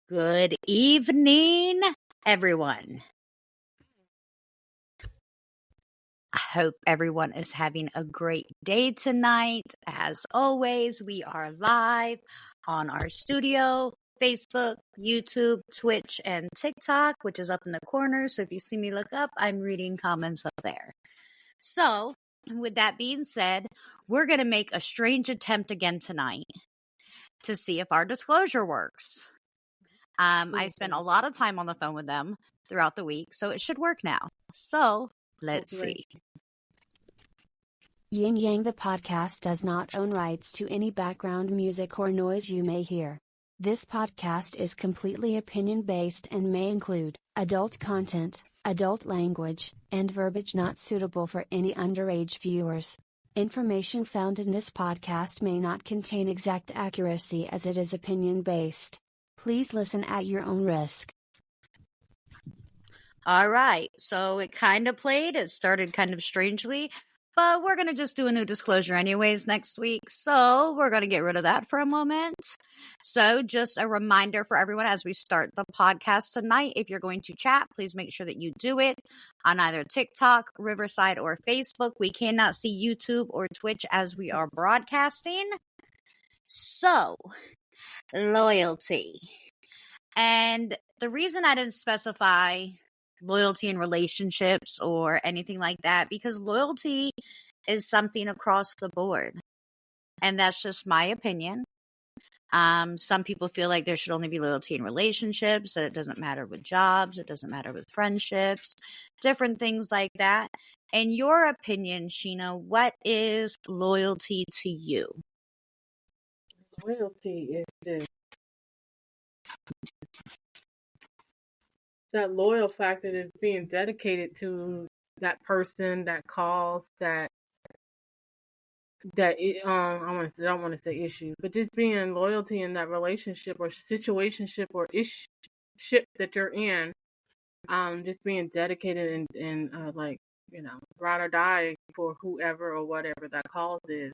Good evening, everyone. I hope everyone is having a great day tonight. As always, we are live on our studio, Facebook, YouTube, Twitch, and TikTok, which is up in the corner. So if you see me look up, I'm reading comments up there. So, with that being said, we're going to make a strange attempt again tonight to see if our disclosure works. I spent a lot of time on the phone with them throughout the week, so it should work now. So, let's see. Yin Yang the podcast does not own rights to any background music or noise you may hear. This podcast is completely opinion-based and may include adult content, adult language, and verbiage not suitable for any underage viewers. Information found in this podcast may not contain exact accuracy as it is opinion-based. Please listen at your own risk. All right, so it kind of played. It started kind of strangely, but we're going to just do a new disclosure anyways next week. So we're going to get rid of that for a moment. So just a reminder for everyone as we start the podcast tonight, if you're going to chat, please make sure that you do it on either TikTok, Riverside, or Facebook. We cannot see YouTube or Twitch as we are broadcasting. So, loyalty. And the reason I didn't specify loyalty in relationships or anything like that, because loyalty is something across the board. And that's just my opinion. Some people feel like there should only be loyalty in relationships, that it doesn't matter with jobs, it doesn't matter with friendships, different things like that. In your opinion, Sheena, what is loyalty to you? Loyalty is this. That loyal factor is being dedicated to that person, that cause, I don't want to say issue, but just being loyalty in that relationship or situationship or ship that you're in, just being dedicated and ride or die for whoever or whatever that cause is.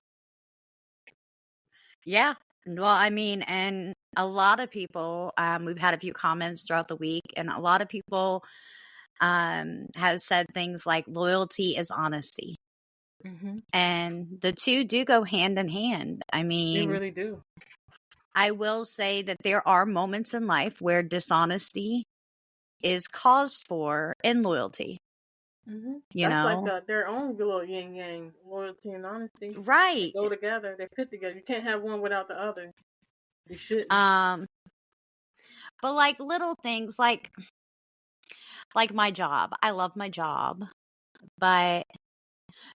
Yeah. Well, I mean, and a lot of people, we've had a few comments throughout the week, and a lot of people have said things like loyalty is honesty. Mm-hmm. And the two do go hand in hand. I mean, they really do. I will say that there are moments in life where dishonesty is caused for in loyalty. Mm-hmm. That's like their own little yin yang, loyalty and honesty. Right. They go together. They fit together. You can't have one without the other. You shouldn't. But like little things like my job. I love my job, but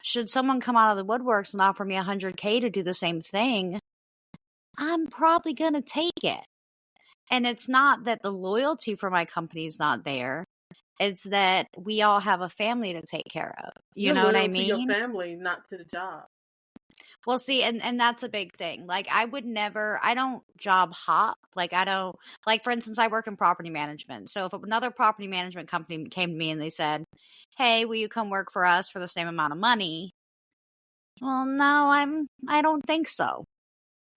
should someone come out of the woodworks and offer me $100K to do the same thing, I'm probably gonna take it. And it's not that the loyalty for my company is not there. It's that we all have a family to take care of. You know what I mean? To your family, not to the job. Well, see, and that's a big thing. Like, I don't job hop. Like, for instance, I work in property management. So if another property management company came to me and they said, hey, will you come work for us for the same amount of money? Well, no, I don't think so.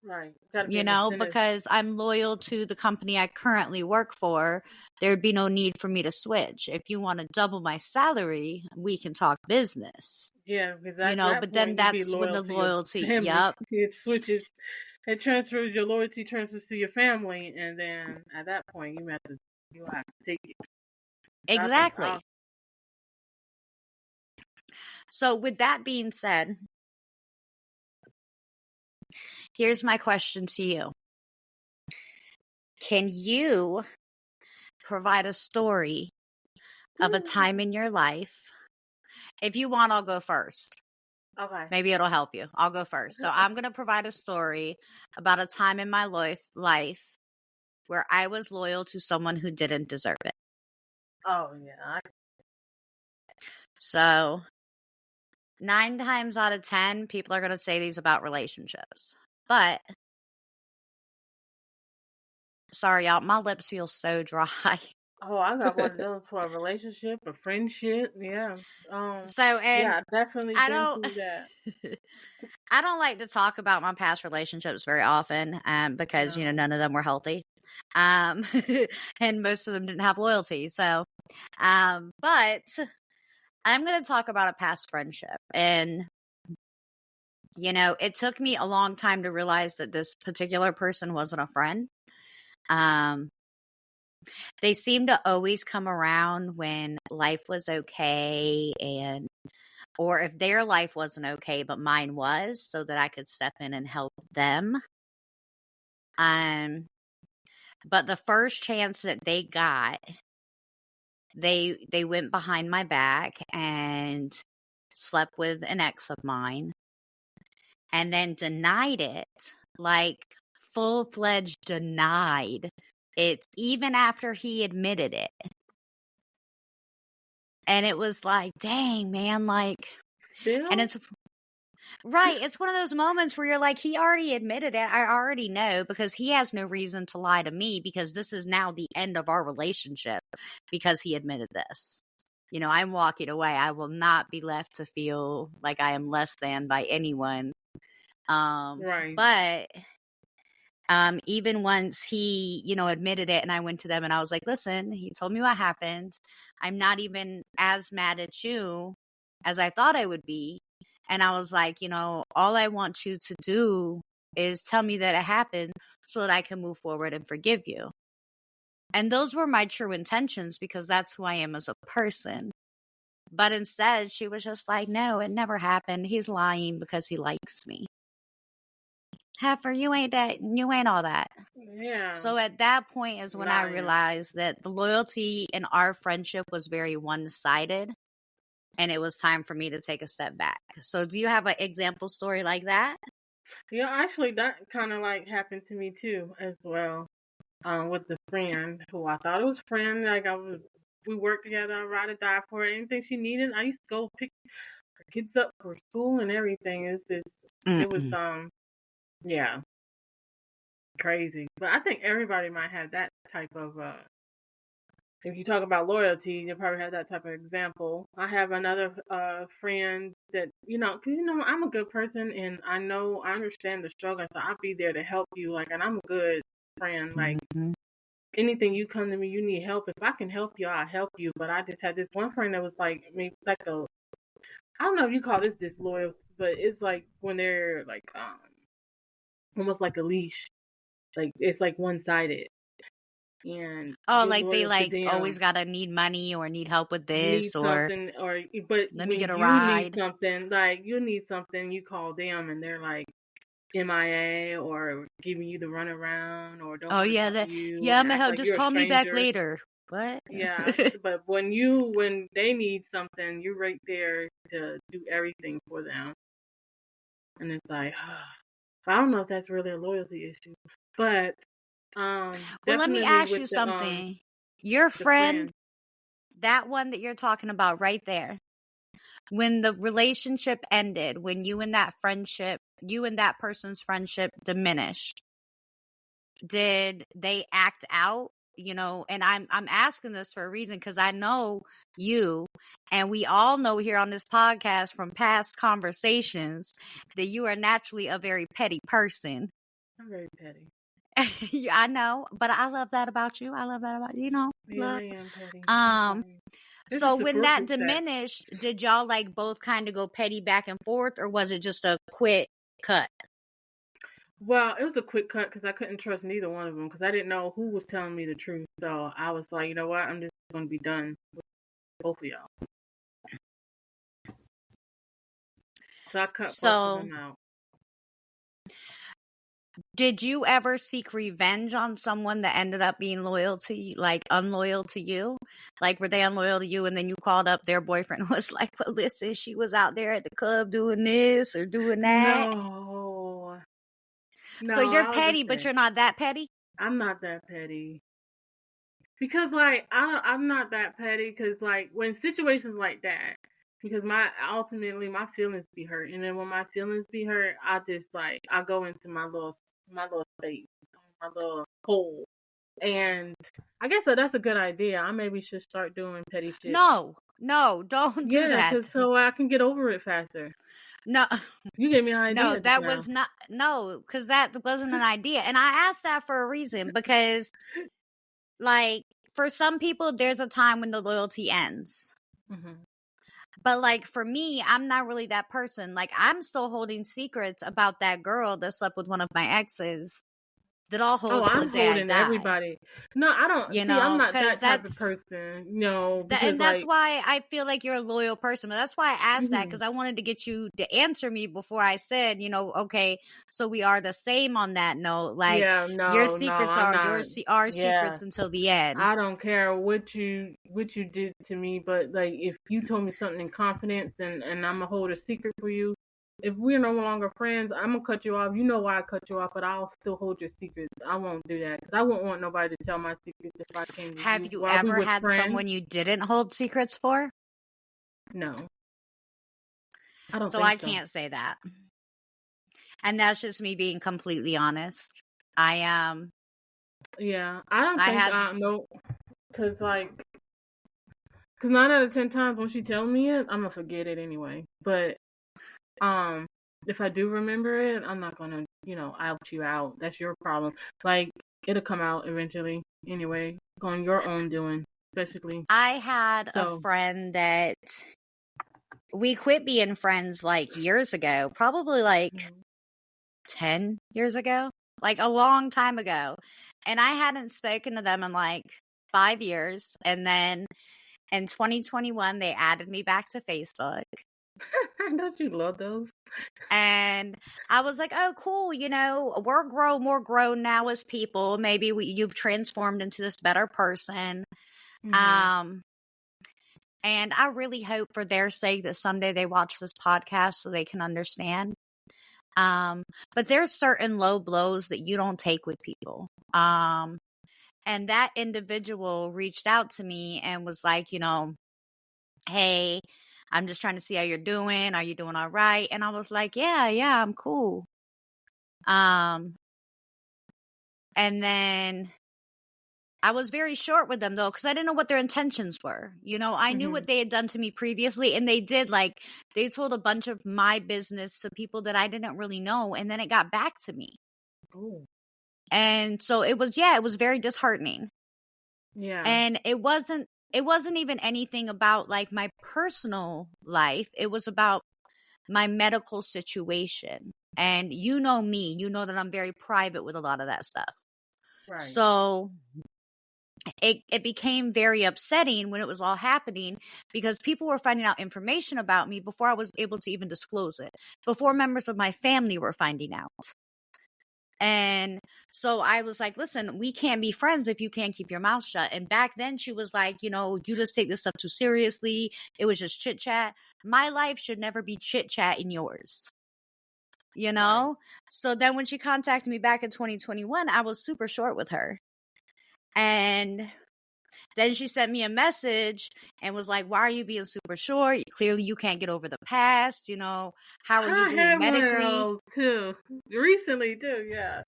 Right. Because I'm loyal to the company I currently work for, there'd be no need for me to switch. If you want to double my salary, we can talk business. Yeah, because but then that's when the loyalty, yep. It switches, your loyalty transfers to your family, and then at that point, you have to take it. Exactly. So with that being said, here's my question to you. Can you provide a story of a time in your life? If you want, I'll go first. Okay. Maybe it'll help you. I'll go first. So I'm going to provide a story about a time in my life where I was loyal to someone who didn't deserve it. Oh, yeah. So 9 times out of 10, people are going to say these about relationships. But, sorry, y'all, my lips feel so dry. Oh, I got one of those for a relationship, a friendship, yeah. I definitely been through that. I don't like to talk about my past relationships very often, because none of them were healthy. Um, and most of them didn't have loyalty. So, but I'm going to talk about a past friendship. And, it took me a long time to realize that this particular person wasn't a friend. They seemed to always come around when life was okay, or if their life wasn't okay, but mine was, so that I could step in and help them. But the first chance that they got, they went behind my back and slept with an ex of mine, and then denied it, like full-fledged denied it, even after he admitted it. And it was like, dang, man, like, Still? and it's right. It's one of those moments where you're like, he already admitted it. I already know, because he has no reason to lie to me, because this is now the end of our relationship because he admitted this. I'm walking away. I will not be left to feel like I am less than by anyone. Right. But even once he, admitted it, and I went to them and I was like, listen, he told me what happened. I'm not even as mad at you as I thought I would be. And I was like, all I want you to do is tell me that it happened so that I can move forward and forgive you. And those were my true intentions, because that's who I am as a person. But instead, she was just like, no, it never happened. He's lying because he likes me. Heifer, you ain't all that. Yeah. So at that point is when I realized that the loyalty in our friendship was very one-sided, and it was time for me to take a step back. So do you have an example story like that? Yeah, actually, that kind of like happened to me too, as well. With the friend who I thought it was friend, like we worked together, I'd ride or die for her. Anything she needed, I used to go pick her kids up for school and everything. It was yeah, crazy. But I think everybody might have that type of if you talk about loyalty, you probably have that type of example. I have another friend that, because, I'm a good person, and I understand the struggle, so I'll be there to help you, like, and I'm a good friend. Like, anything you come to me, you need help. If I can help you, I'll help you. But I just had this one friend that was like, I don't know if you call this disloyal, but it's like when they're like, almost like a leash. Like, it's like one-sided. And like they like always gotta need money or need help with this, or something, but let me get a ride. You need something, you call them, and they're like MIA or giving you the runaround, or don't. Oh yeah, I'm gonna help. Just call me back later. What? Yeah, but when they need something, you're right there to do everything for them, and it's like, I don't know if that's really a loyalty issue, but. Well, let me ask you something. Your friend, that one that you're talking about right there, when the relationship ended, when you and that person's friendship diminished, did they act out? And I'm asking this for a reason, because I know you, and we all know here on this podcast from past conversations that you are naturally a very petty person. I'm very petty. I know, but I love that about you. I Yeah, love. I am petty. So when that diminished, did y'all like both kind of go petty back and forth, or was it just a quick cut? Well, it was a quick cut because I couldn't trust neither one of them, because I didn't know who was telling me the truth. So I was like, you know what? I'm just going to be done with both of y'all. So I cut both of them out. Did you ever seek revenge on someone that ended up being unloyal to you? Like, were they unloyal to you, and then you called up their boyfriend and was like, well, listen, she was out there at the club doing this or doing that? No, so you're petty, but you're not that petty? I'm not that petty. Because, like, I'm not that petty, because, like, when situations like that, because ultimately my feelings be hurt, and then when my feelings be hurt, I just, like, I go into my little space, my little hole, and I guess that's a good idea. I maybe should start doing petty shit. No, don't do that. Yeah, so I can get over it faster. No, You gave me an no, idea just that now. was not, no, because that wasn't an idea. And I asked that for a reason because, like, for some people, there's a time when the loyalty ends. Mm-hmm. But, like, for me, I'm not really that person. Like, I'm still holding secrets about that girl that slept with one of my exes that I'll Oh, hold till the I'm day I holding die. everybody. No, I don't You see. I'm know, not because that type of that's person. No, that, because and that's like, why I feel like you're a loyal person. But that's why I asked that, hmm because I wanted to get you to answer me before I said, okay, so we are the same on that note. Like, yeah, your no, secrets I'm are not. our Yeah, secrets until the end. I don't care what you did to me, but like, if you told me something in confidence and I'm gonna hold a secret for you, if we're no longer friends, I'm gonna cut you off. You know why I cut you off, but I'll still hold your secrets. I won't do that because I wouldn't want nobody to tell my secrets if I came to Have you you while we ever was had friends. someone you didn't hold secrets for? No, I don't So think I so. can't say that. And that's just me being completely honest. I Yeah, I don't I think had no, because like, because 9 out of 10 times when she tells me it, I'm gonna forget it anyway. But um, if I do remember it, I'm not gonna, out you out. That's your problem. Like, it'll come out eventually anyway, on your own doing, especially. I had a So, friend that we quit being friends like years ago, probably like mhm. 10 years ago, like a long time ago. And I hadn't spoken to them in like 5 years. And then in 2021, they added me back to Facebook. Don't you love those? And I was like, oh, cool. We're grown now as people. Maybe you've transformed into this better person. Mhm. Um, and I really hope for their sake that someday they watch this podcast so they can understand. Um, but there's certain low blows that you don't take with people. And that individual reached out to me and was like, hey, I'm just trying to see how you're doing. Are you doing all right? And I was like, yeah, I'm cool. Um, and then I was very short with them though, because I didn't know what their intentions were. I knew Mhm. what they had done to me previously, and they did, like, they told a bunch of my business to people that I didn't really know, and then it got back to me. Oh. And so it was very disheartening. Yeah. And it wasn't even anything about like my personal life. It was about my medical situation. And you know me, you know that I'm very private with a lot of that stuff. Right. So it became very upsetting when it was all happening, because people were finding out information about me before I was able to even disclose it, before members of my family were finding out. And so I was like, listen, we can't be friends if you can't keep your mouth shut. And back then she was like, you just take this stuff too seriously. It was just chit chat. My life should never be chit chat in yours, you Right. know? So then when she contacted me back in 2021, I was super short with her. And then she sent me a message and was like, why are you being super short? Clearly you can't get over the past, how are you I doing had one of medically? those too. Recently too, yeah.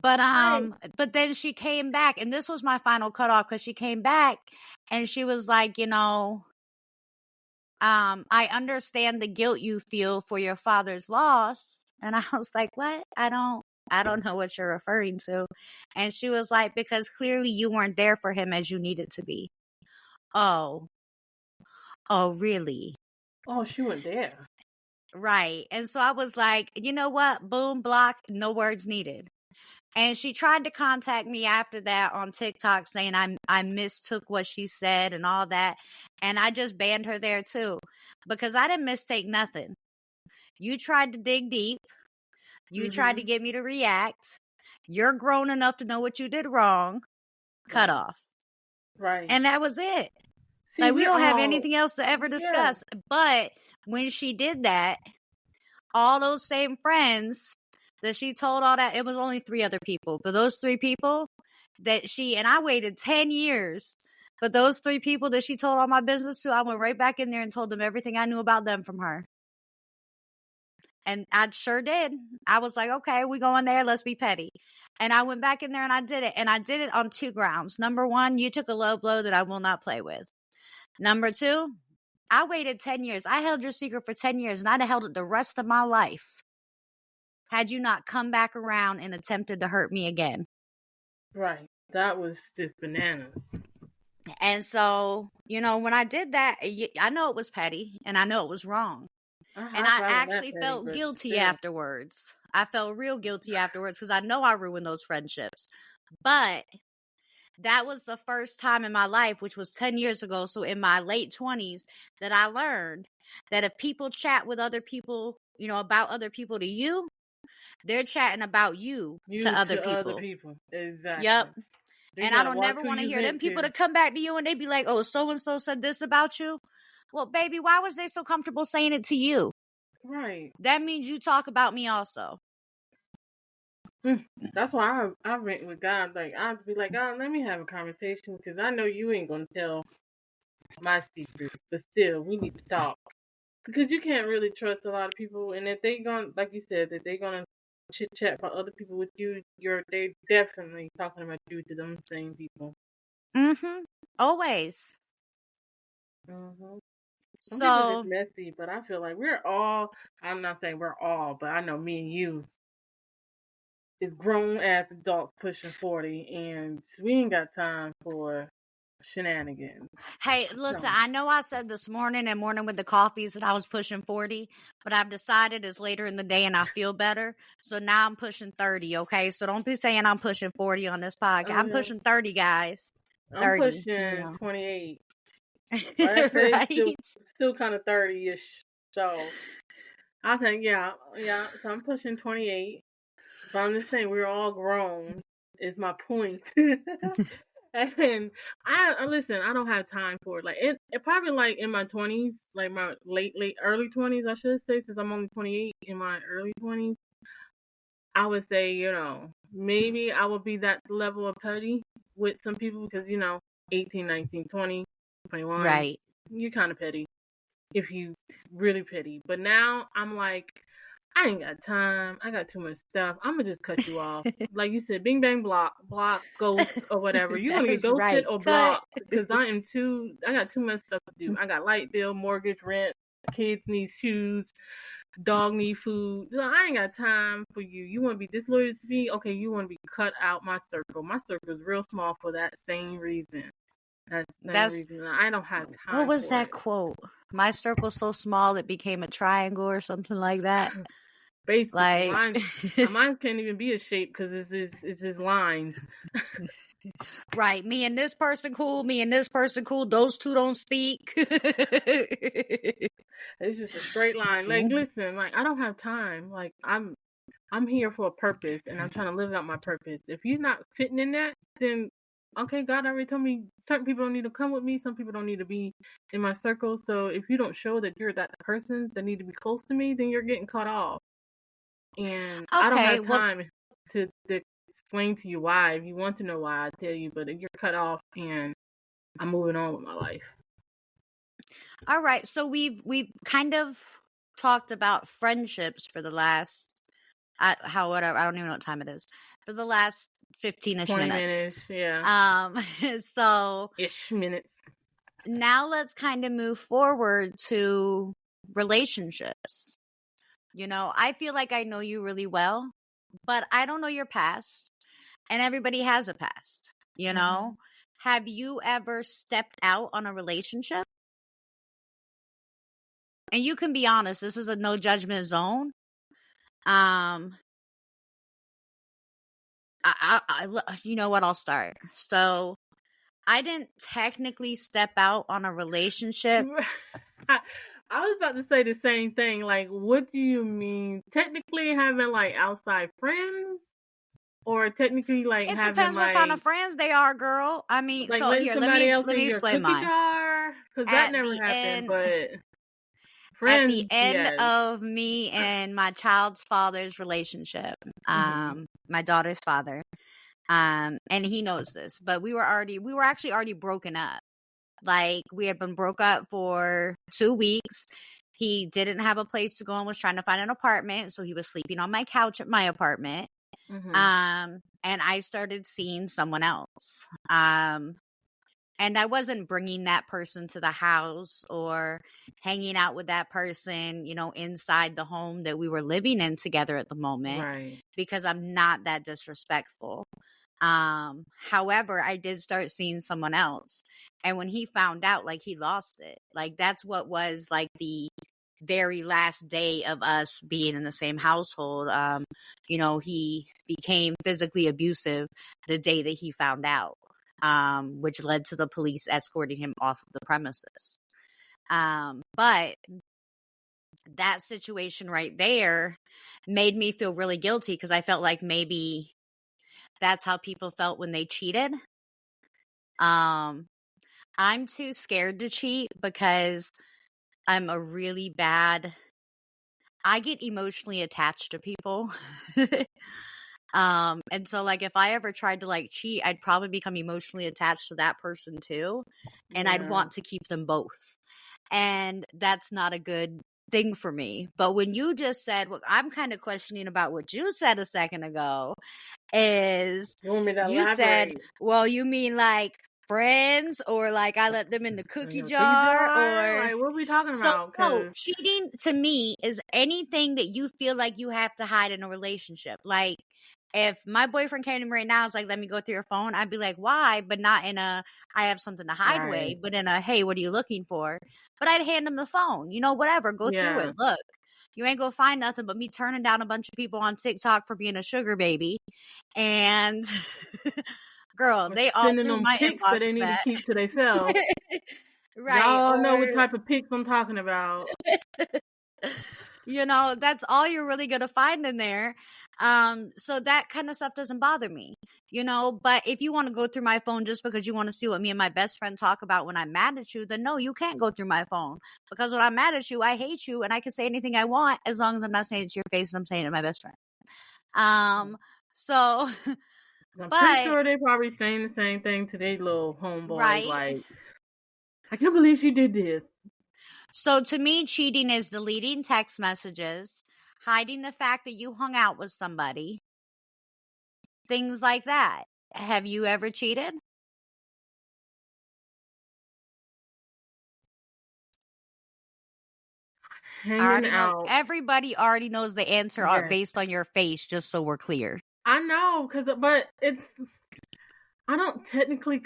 But I but then she came back, and this was my final cutoff, because she came back and she was like, I understand the guilt you feel for your father's loss. And I was like, what? I don't know what you're referring to. And she was like, because clearly you weren't there for him as you needed to be. Oh, oh, really? Oh, she went there. Right. And so I was like, you know what? Boom, block, no words needed. And she tried to contact me after that on TikTok saying I mistook what she said and all that. And I just banned her there too, because I didn't mistake nothing. You tried to dig deep. You tried to Mhm. get me to react. You're grown enough to know what you did wrong. Cut Right. off. Right. And that was it. See, Like, we we're don't have all anything else to ever yeah. discuss. But when she did that, all those same friends that she told all that, it was only 3 other people, but those 3 people and I waited 10 years, but those 3 people that she told all my business to, I went right back in there and told them everything I knew about them from her. And I sure did. I was like, okay, we go in there, let's be petty. And I went back in there and I did it. And I did it on 2 grounds. Number 1, you took a low blow that I will not play with. Number 2, I waited 10 years. I held your secret for 10 years, and I'd have held it the rest of my life had you not come back around and attempted to hurt me again. Right. That was just bananas. And so, when I did that, I know it was petty, and I know it was wrong. And I actually felt guilty afterwards. I felt real guilty afterwards because I know I ruined those friendships. But that was the first time in my life, which was 10 years ago, so in my late 20s, that I learned that if people chat with other people, about other people to you, they're chatting about you to other people. Exactly. Yep. And I don't never want to hear them people to come back to you and they be like, oh, so-and-so said this about you. Well, baby, why was they so comfortable saying it to you? Right. That means you talk about me also. That's why I rent with God. Like, I'd be like, God, let me have a conversation because I know you ain't going to tell my secrets. But still, we need to talk. Because you can't really trust a lot of people. And if they going, like you said, that they're going to chit chat about other people with you, they definitely talking about you to them same people. Always. Some people are just messy, but I feel like I'm not saying we're all, but I know me and you is grown ass adults pushing 40 and we ain't got time for shenanigans. Hey, listen, I know I said this morning and Morning with the Coffees that I was pushing 40, but I've decided it's later in the day and I feel better. So now I'm pushing 30, okay? So don't be saying I'm pushing 40 on this podcast. I'm pushing 30, guys. I'm pushing 28. But right? Still kind of 30-ish. So I think, yeah. So I'm pushing 28. But I'm just saying we're all grown is my point. And listen, I don't have time for it. Like it probably like in my 20s, like my late early 20s, I should say, since I'm only 28. In my early 20s, I would say, maybe I would be that level of petty with some people because 18, 19, 20, 21, right? You're kind of petty if you really petty. But now I'm like, I ain't got time. I got too much stuff. I'm gonna just cut you off. Like you said, bing, bang, block, ghost, or whatever. You're gonna get ghosted or blocked because I got too much stuff to do. I got light bill, mortgage, rent, kids need shoes, dog need food. I ain't got time for you. You want to be disloyal to me? Okay, you want to be cut out my circle. My circle is real small for that same reason. That's reason. I don't have time. What was that quote? My circle's so small it became a triangle or something like that. Basically, mine can't even be a shape because it's his lines. Right, me and this person cool. Those two don't speak. It's just a straight line. Like, listen, like I don't have time. Like I'm here for a purpose, and I'm trying to live out my purpose. If you're not fitting in that, then okay, God already told me certain people don't need to come with me. Some people don't need to be in my circle. So if you don't show that you're that person that need to be close to me, then you're getting cut off. And I don't have time to explain to you why. If you want to know why, I tell you. But you're cut off, and I'm moving on with my life. All right, so we've kind of talked about friendships for the last, whatever, I don't even know what time it is, for the last 15-ish minutes. Yeah. So ish minutes. Now let's kind of move forward to relationships. I feel like I know you really well, but I don't know your past, and everybody has a past, Have you ever stepped out on a relationship? And you can be honest, this is a no judgment zone. You know what? I'll start. So I didn't technically step out on a relationship. I was about to say the same thing. Like, what do you mean? Technically having like outside friends? Or technically like having like... It depends what kind of friends they are, girl. I mean, like so here, let me explain mine. Because that never happened, but... Friends, at the end of me and my child's father's relationship, my daughter's father, and he knows this, but we were actually already broken up. Like, we had been broke up for 2 weeks. He didn't have a place to go and was trying to find an apartment, so he was sleeping on my couch at my apartment. And I started seeing someone else. And I wasn't bringing that person to the house or hanging out with that person, inside the home that we were living in together at the moment, Right. because I'm not that disrespectful. However, I did start seeing someone else. And when he found out, like, he lost it. Like, that's what was like the very last day of us being in the same household. He became physically abusive the day that he found out, which led to the police escorting him off of the premises. But that situation right there made me feel really guilty, because I felt like maybe that's how people felt when they cheated. I'm too scared to cheat because I'm I get emotionally attached to people. And so, like, if I ever tried to, like, cheat, I'd probably become emotionally attached to that person too. And I'd Yeah. want to keep them both. And that's not a good thing for me. But when you just said, what I'm kind of questioning about what you said a second ago, is You want me to you said, elaborate? well, you mean like friends, or like I let them in the cookie Cookie jar, jar? or Like, what are we talking so about? no, 'Cause cheating to me is anything that you feel like you have to hide in a relationship. Like, if my boyfriend came to me right now, it's like, let me go through your phone, I'd be like, why? But not in a I have something to hide way, right. but in a, hey, what are you looking for? But I'd hand him the phone, whatever, go through Yeah. it. Look, you ain't gonna find nothing but me turning down a bunch of people on TikTok for being a sugar baby. And girl, Or they all sending through them my pics inbox that they need to that. keep to themselves. Right. Y'all know what Or type of pics I'm talking about. that's all you're really going to find in there. So that kind of stuff doesn't bother me, but if you want to go through my phone just because you want to see what me and my best friend talk about when I'm mad at you, then no, you can't go through my phone, because when I'm mad at you, I hate you, and I can say anything I want as long as I'm not saying it to your face and I'm saying it to my best friend. So, I'm pretty but sure they probably saying the same thing to their little homeboys. right. Like, I can't believe she did this. So to me, cheating is deleting text messages, hiding the fact that you hung out with somebody, things like that. Have you ever cheated? Hanging out. Everybody already knows the answer Yes. based on your face, just so we're clear. I know, but I don't technically,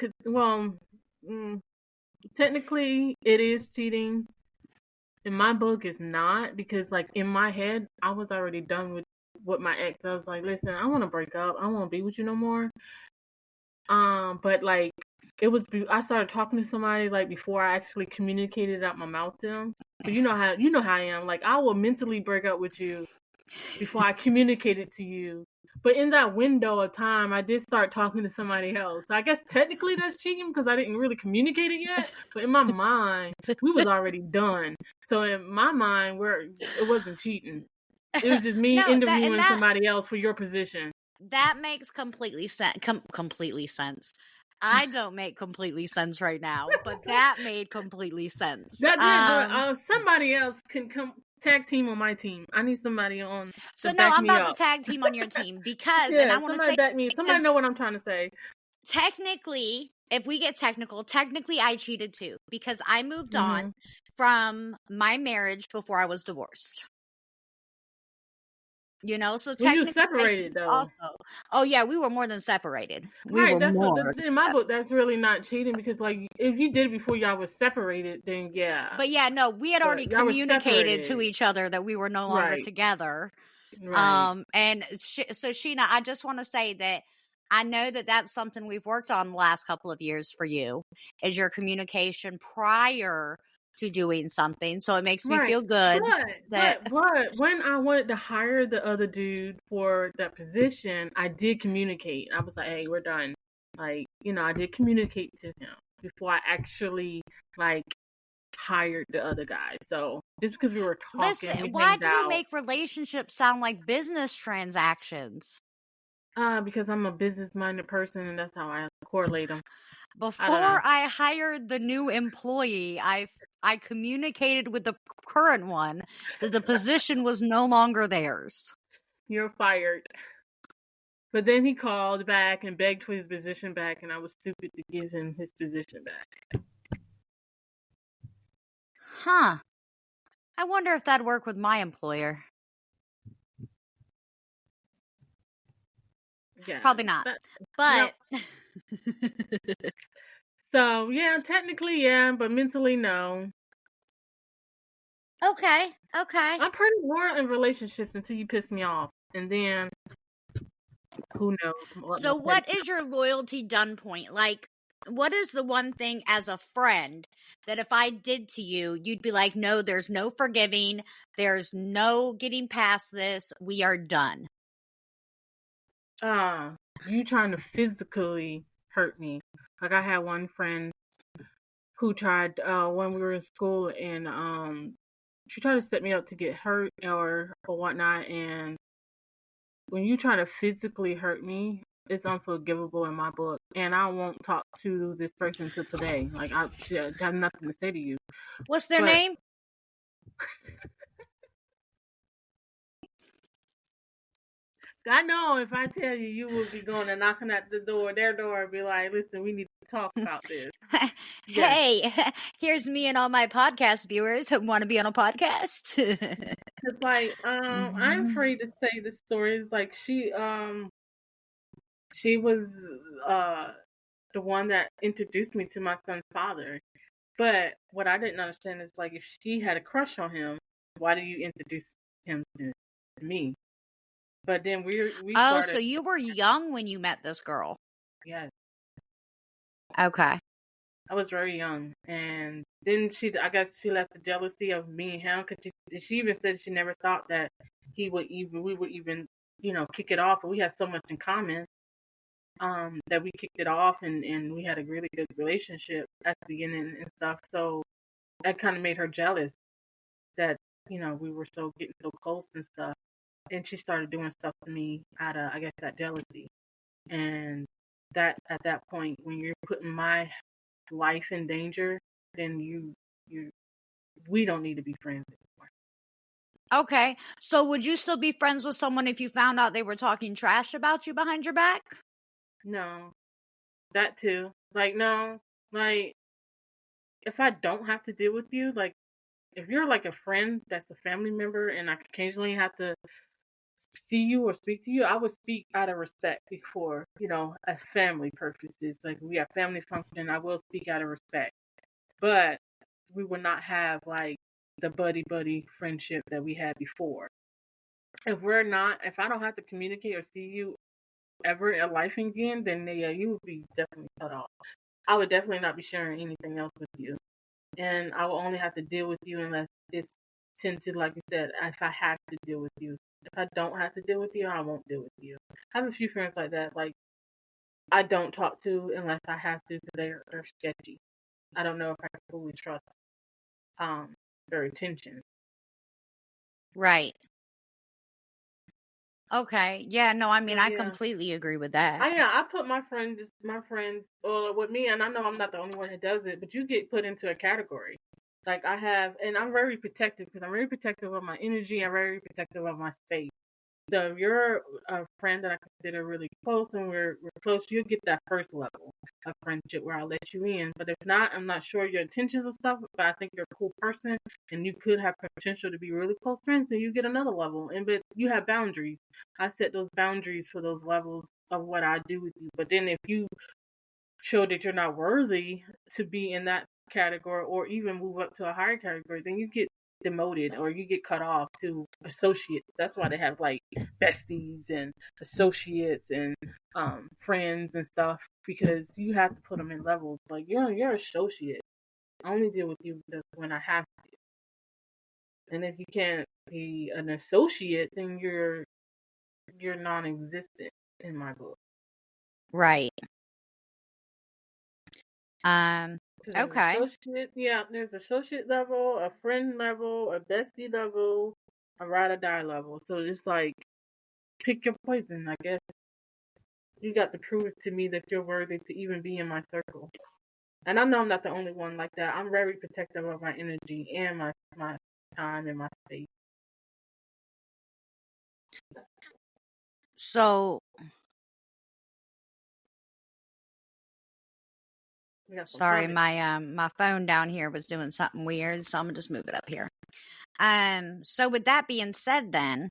technically it is cheating. In my book, it's not, because, like, in my head, I was already done with my ex. I was like, listen, I want to break up. I don't want to be with you no more. But, like, I started talking to somebody, like, before I actually communicated out my mouth to them. But you know how I am. Like, I will mentally break up with you before I communicate it to you. But in that window of time, I did start talking to somebody else. So I guess technically that's cheating, because I didn't really communicate it yet. But in my mind, we was already done. So in my mind, it wasn't cheating. It was just me No, interviewing somebody else for your position. that makes completely sense. Completely sense. I don't make completely sense right now, but that made completely sense. That did, but somebody else can come tag team on my team. I need somebody on So to no, back I'm me about up. to tag team on your team, because, and I Yeah, want to somebody say, back me. Somebody know what I'm trying to say. technically, if we get technically I cheated too, because I moved Mm-hmm. on from my marriage before I was divorced. So Well, technically you separated though. also. Oh yeah, we were more than separated. We Right, were that's what more. in my book. That's really not cheating, because, like, if you did it before y'all was separated, then yeah. But yeah, no, we had already But y'all was communicated to separated. each other that we were no longer Right. together. Right. And so Sheena, I just want to say that I know that that's something we've worked on the last couple of years for you, is your communication prior to doing something. So it makes me Right. feel good that But when I wanted to hire the other dude for that position, I did communicate. I was like, hey, we're done. Like, I did communicate to him before I actually, like, hired the other guy. So just because we were talking, listen, we why hanged do you out. make relationships sound like business transactions? Because I'm a business-minded person, and that's how I correlate them. Before I hired the new employee, I communicated with the current one that the position was no longer theirs. You're fired. But then he called back and begged for his position back, and I was stupid to give him his position back. Huh. I wonder if that'd work with my employer. Yeah. Probably not. But no. So, yeah, technically, yeah, but mentally, no. Okay. I'm pretty loyal in relationships until you piss me off. And then, who knows? So what is your loyalty done point? Like, what is the one thing as a friend that if I did to you, you'd be like, no, there's no forgiving. There's no getting past this. We are done. You trying to physically hurt me. Like, I had one friend who tried, when we were in school, and, she tried to set me up to get hurt or whatnot, and when you try to physically hurt me, it's unforgivable in my book, and I won't talk to this person till today. Like, I have nothing to say to you. What's their name? I know if I tell you, you will be going and knocking at their door, and be like, listen, we need to talk about this. Hey, here's me and all my podcast viewers who want to be on a podcast. It's like, I'm afraid to say the stories. Like, she was the one that introduced me to my son's father. But what I didn't understand is, like, if she had a crush on him, why do you introduce him to me? But then we started. So you were young when you met this girl? Yes. Okay. I was very young, and then I guess she left the jealousy of me and him, because she even said she never thought that we would even, kick it off. But we had so much in common, that we kicked it off, and we had a really good relationship at the beginning and stuff. So that kind of made her jealous that, we were getting so close and stuff. And she started doing stuff to me out of, I guess, that jealousy. And that, at that point, when you're putting my life in danger, then we don't need to be friends anymore. Okay. So would you still be friends with someone if you found out they were talking trash about you behind your back? No. That too. Like, no. Like, if I don't have to deal with you, like, if you're like a friend that's a family member and I occasionally have to see you or speak to you, I would speak out of respect before, a family purposes. Like, we have family function, I will speak out of respect. But we will not have, like, the buddy friendship that we had before. If I don't have to communicate or see you ever in life again, then yeah, you would be definitely cut off. I would definitely not be sharing anything else with you. And I will only have to deal with you unless it's tend to, like you said, if I have to deal with you. If I don't have to deal with you, I won't deal with you. I have a few friends like that, like, I don't talk to unless I have to, because they're sketchy. I don't know if I can fully trust their intentions. Right. Okay. Yeah, no, I mean, Yeah. I completely agree with that. I put my friends with me, and I know I'm not the only one who does it, but you get put into a category. Like, and I'm very protective, because I'm very protective of my energy. I'm very protective of my space. So if you're a friend that I consider really close and we're close, you'll get that first level of friendship where I'll let you in. But if not, I'm not sure your intentions and stuff, but I think you're a cool person and you could have potential to be really close friends, and you get another level. But you have boundaries. I set those boundaries for those levels of what I do with you. But then if you show that you're not worthy to be in that category or even move up to a higher category, then you get demoted or you get cut off to associates. That's why they have, like, besties and associates and friends and stuff, because you have to put them in levels. Like, you're associate. I only deal with you when I have to. And if you can't be an associate, then you're non-existent in my book. Right. Okay. There's associate level, a friend level, a bestie level, a ride or die level. So it's like, pick your poison, I guess. You got to prove to me that you're worthy to even be in my circle. And I know I'm not the only one like that. I'm very protective of my energy and my time and my space. So We got some Sorry, comments. my phone down here was doing something weird, so I'm gonna just move it up here. So with that being said, then,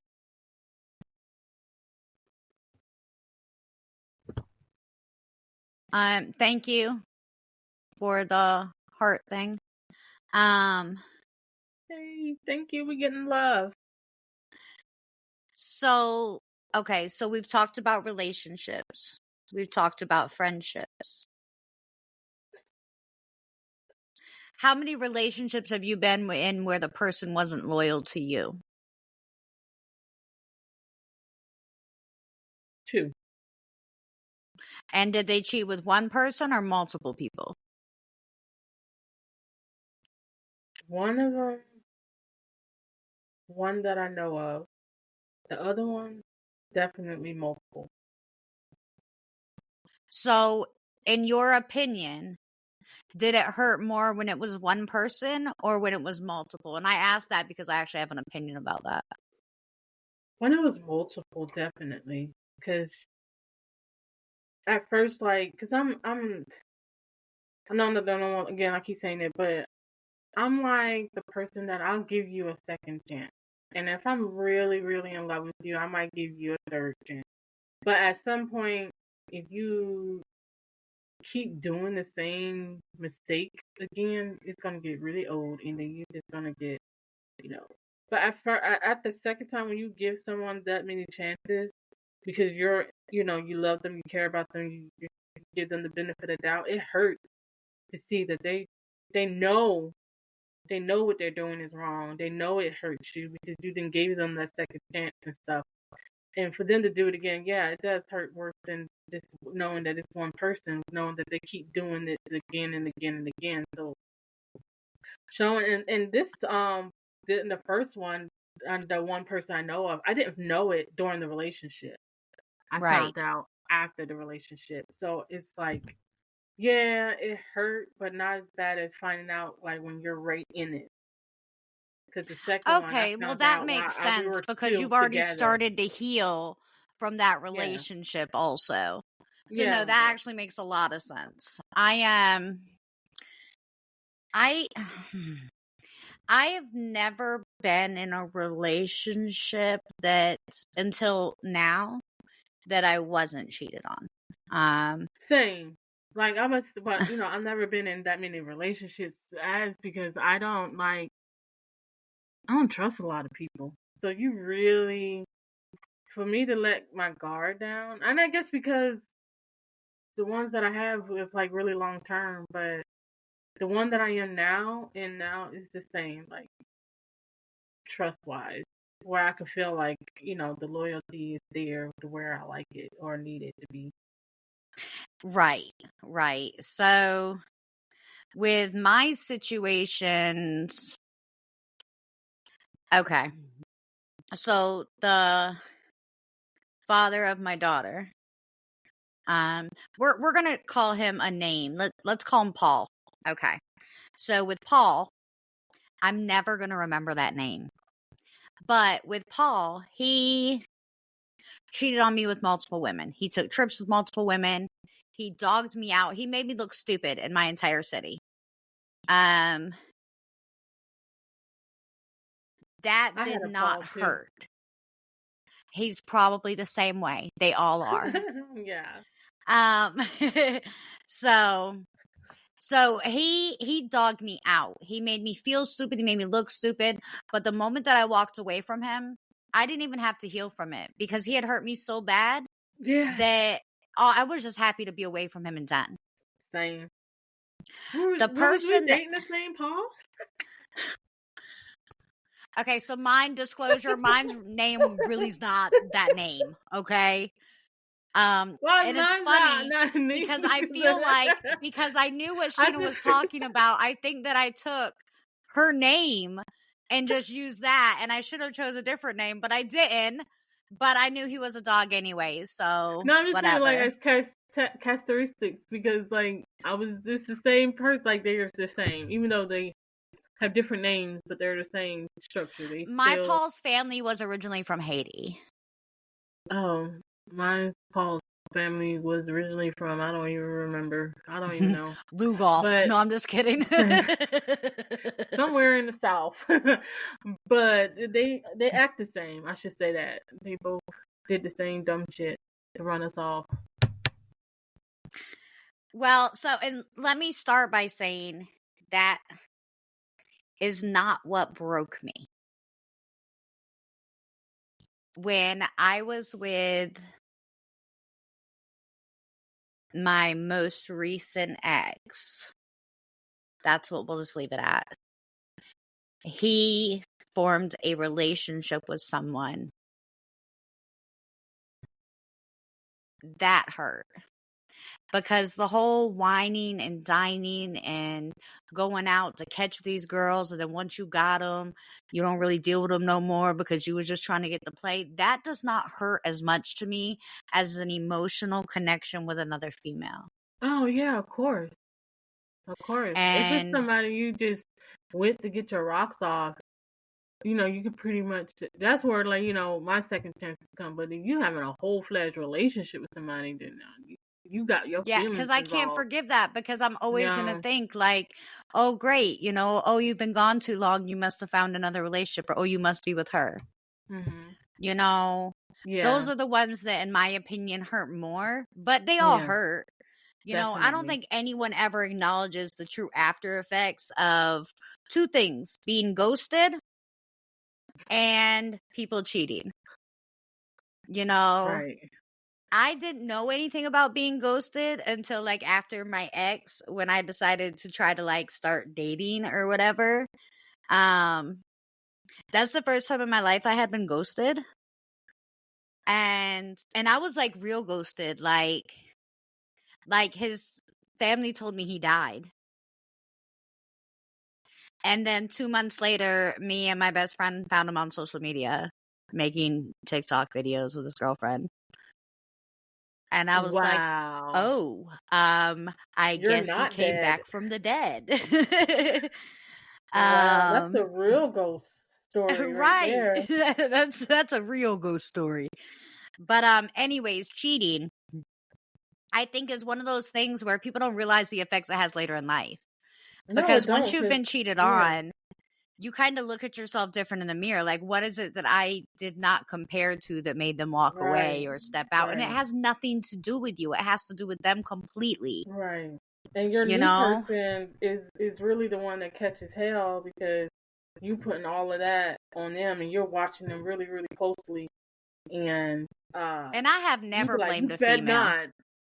thank you for the heart thing. Hey, thank you. We're getting love. So okay, so we've talked about relationships. We've talked about friendships. How many relationships have you been in where the person wasn't loyal to you? 2. And did they cheat with one person or multiple people? One of them, one that I know of. The other one, definitely multiple. So, in your opinion, did it hurt more when it was one person or when it was multiple? And I asked that because I actually have an opinion about that. When it was multiple, definitely. Because at first, like, because I know that I don't want, again, I keep saying it, but I'm like the person that I'll give you a second chance. And if I'm really, really in love with you, I might give you a third chance. But at some point, if you keep doing the same mistake again, it's gonna get really old, and then you're just gonna get, you know. But at the second time when you give someone that many chances, because you love them, you care about them, you give them the benefit of the doubt, it hurts to see that they know what they're doing is wrong. They know it hurts you because you then gave them that second chance and stuff. And for them to do it again, yeah, it does hurt worse than just knowing that it's one person, knowing that they keep doing it again and again and again. So showing and this the first one, the one person I know of, I didn't know it during the relationship. I Right. found out after the relationship. So it's like, yeah, it hurt, but not as bad as finding out like when you're right in it. Because the second one, I Okay, well, found that out makes while we sense were because still you've already together. started to heal from that Yeah, relationship also. So no, yeah, that yeah. actually makes a lot of sense. I I have never been in a relationship that until now that I wasn't cheated on. Same. Like I was, but I've never been in that many relationships as because I don't trust a lot of people. So you really, for me to let my guard down, and I guess because the ones that I have is like really long term, but the one that I am now is the same, like trust wise, where I can feel like the loyalty is there to where I like it or need it to be. Right, right. So with my situations, okay. So the father of my daughter, we're gonna call him a name. Let's call him Paul. Okay. So with Paul, I'm never gonna remember that name. But with Paul, he cheated on me with multiple women. He took trips with multiple women. He dogged me out. He made me look stupid in my entire city. That I had did a not Paul too. hurt. He's probably the same way. They all are. Yeah. Um, so he dogged me out. He made me feel stupid. He made me look stupid. But the moment that I walked away from him, I didn't even have to heal from it because he had hurt me so bad Yes. that I was just happy to be away from him and done. Same. The What was we person that, dating the same Paul? okay, so mine's name really is not that name, okay? Well, And it's mine's funny not me. because I feel like, because I knew what I Sheena was just talking about, I think that I took her name and just used that, and I should have chose a different name, but I didn't. But I knew he was a dog anyway, so no, I'm just saying like whatever. as characteristics because like I was just the same person. Like they're the same, even though they have different names, but they're the same structure. They My still. Paul's family was originally from Haiti. Oh, mine's Paul family was originally from. I don't even remember. I don't even know. Lugoff. But No, I'm just kidding. somewhere in the South. But they act the same. I should say that. They both did the same dumb shit to run us off. Well, and let me start by saying that is not what broke me. When I was with my most recent ex, that's what we'll just leave it at. He formed a relationship with someone that hurt. Because the whole whining and dining and going out to catch these girls, and then once you got them, you don't really deal with them no more because you were just trying to get the play. That does not hurt as much to me as an emotional connection with another female. Oh, yeah, of course. Of course. If it's somebody you just went to get your rocks off, you could pretty much, that's where, my second chance come. But if you having a whole-fledged relationship with somebody, then you got your feelings because I can't involved. forgive that, because I'm always going to think oh, great, oh, you've been gone too long, you must have found another relationship, or oh, you must be with her. Mm-hmm. Those are the ones that, in my opinion, hurt more, but they all hurt. Definitely. I don't think anyone ever acknowledges the true after effects of two things: being ghosted and people cheating. Right. I didn't know anything about being ghosted until after my ex, when I decided to try to start dating or whatever. That's the first time in my life I had been ghosted. And I was real ghosted. Like his family told me he died. And then 2 months later, me and my best friend found him on social media making TikTok videos with his girlfriend. And I was wow. oh, I guess he came back from the dead. Wow, that's a real ghost story right there. That's a real ghost story. But anyways, cheating, I think, is one of those things where people don't realize the effects it has later in life. Because once you've been cheated on, you kind of look at yourself different in the mirror. What is it that I did not compare to that made them walk away or step out? Right. And it has nothing to do with you. It has to do with them completely. Right. And your new person is really the one that catches hell, because you putting all of that on them and you're watching them really, really closely. And I have never blamed a female.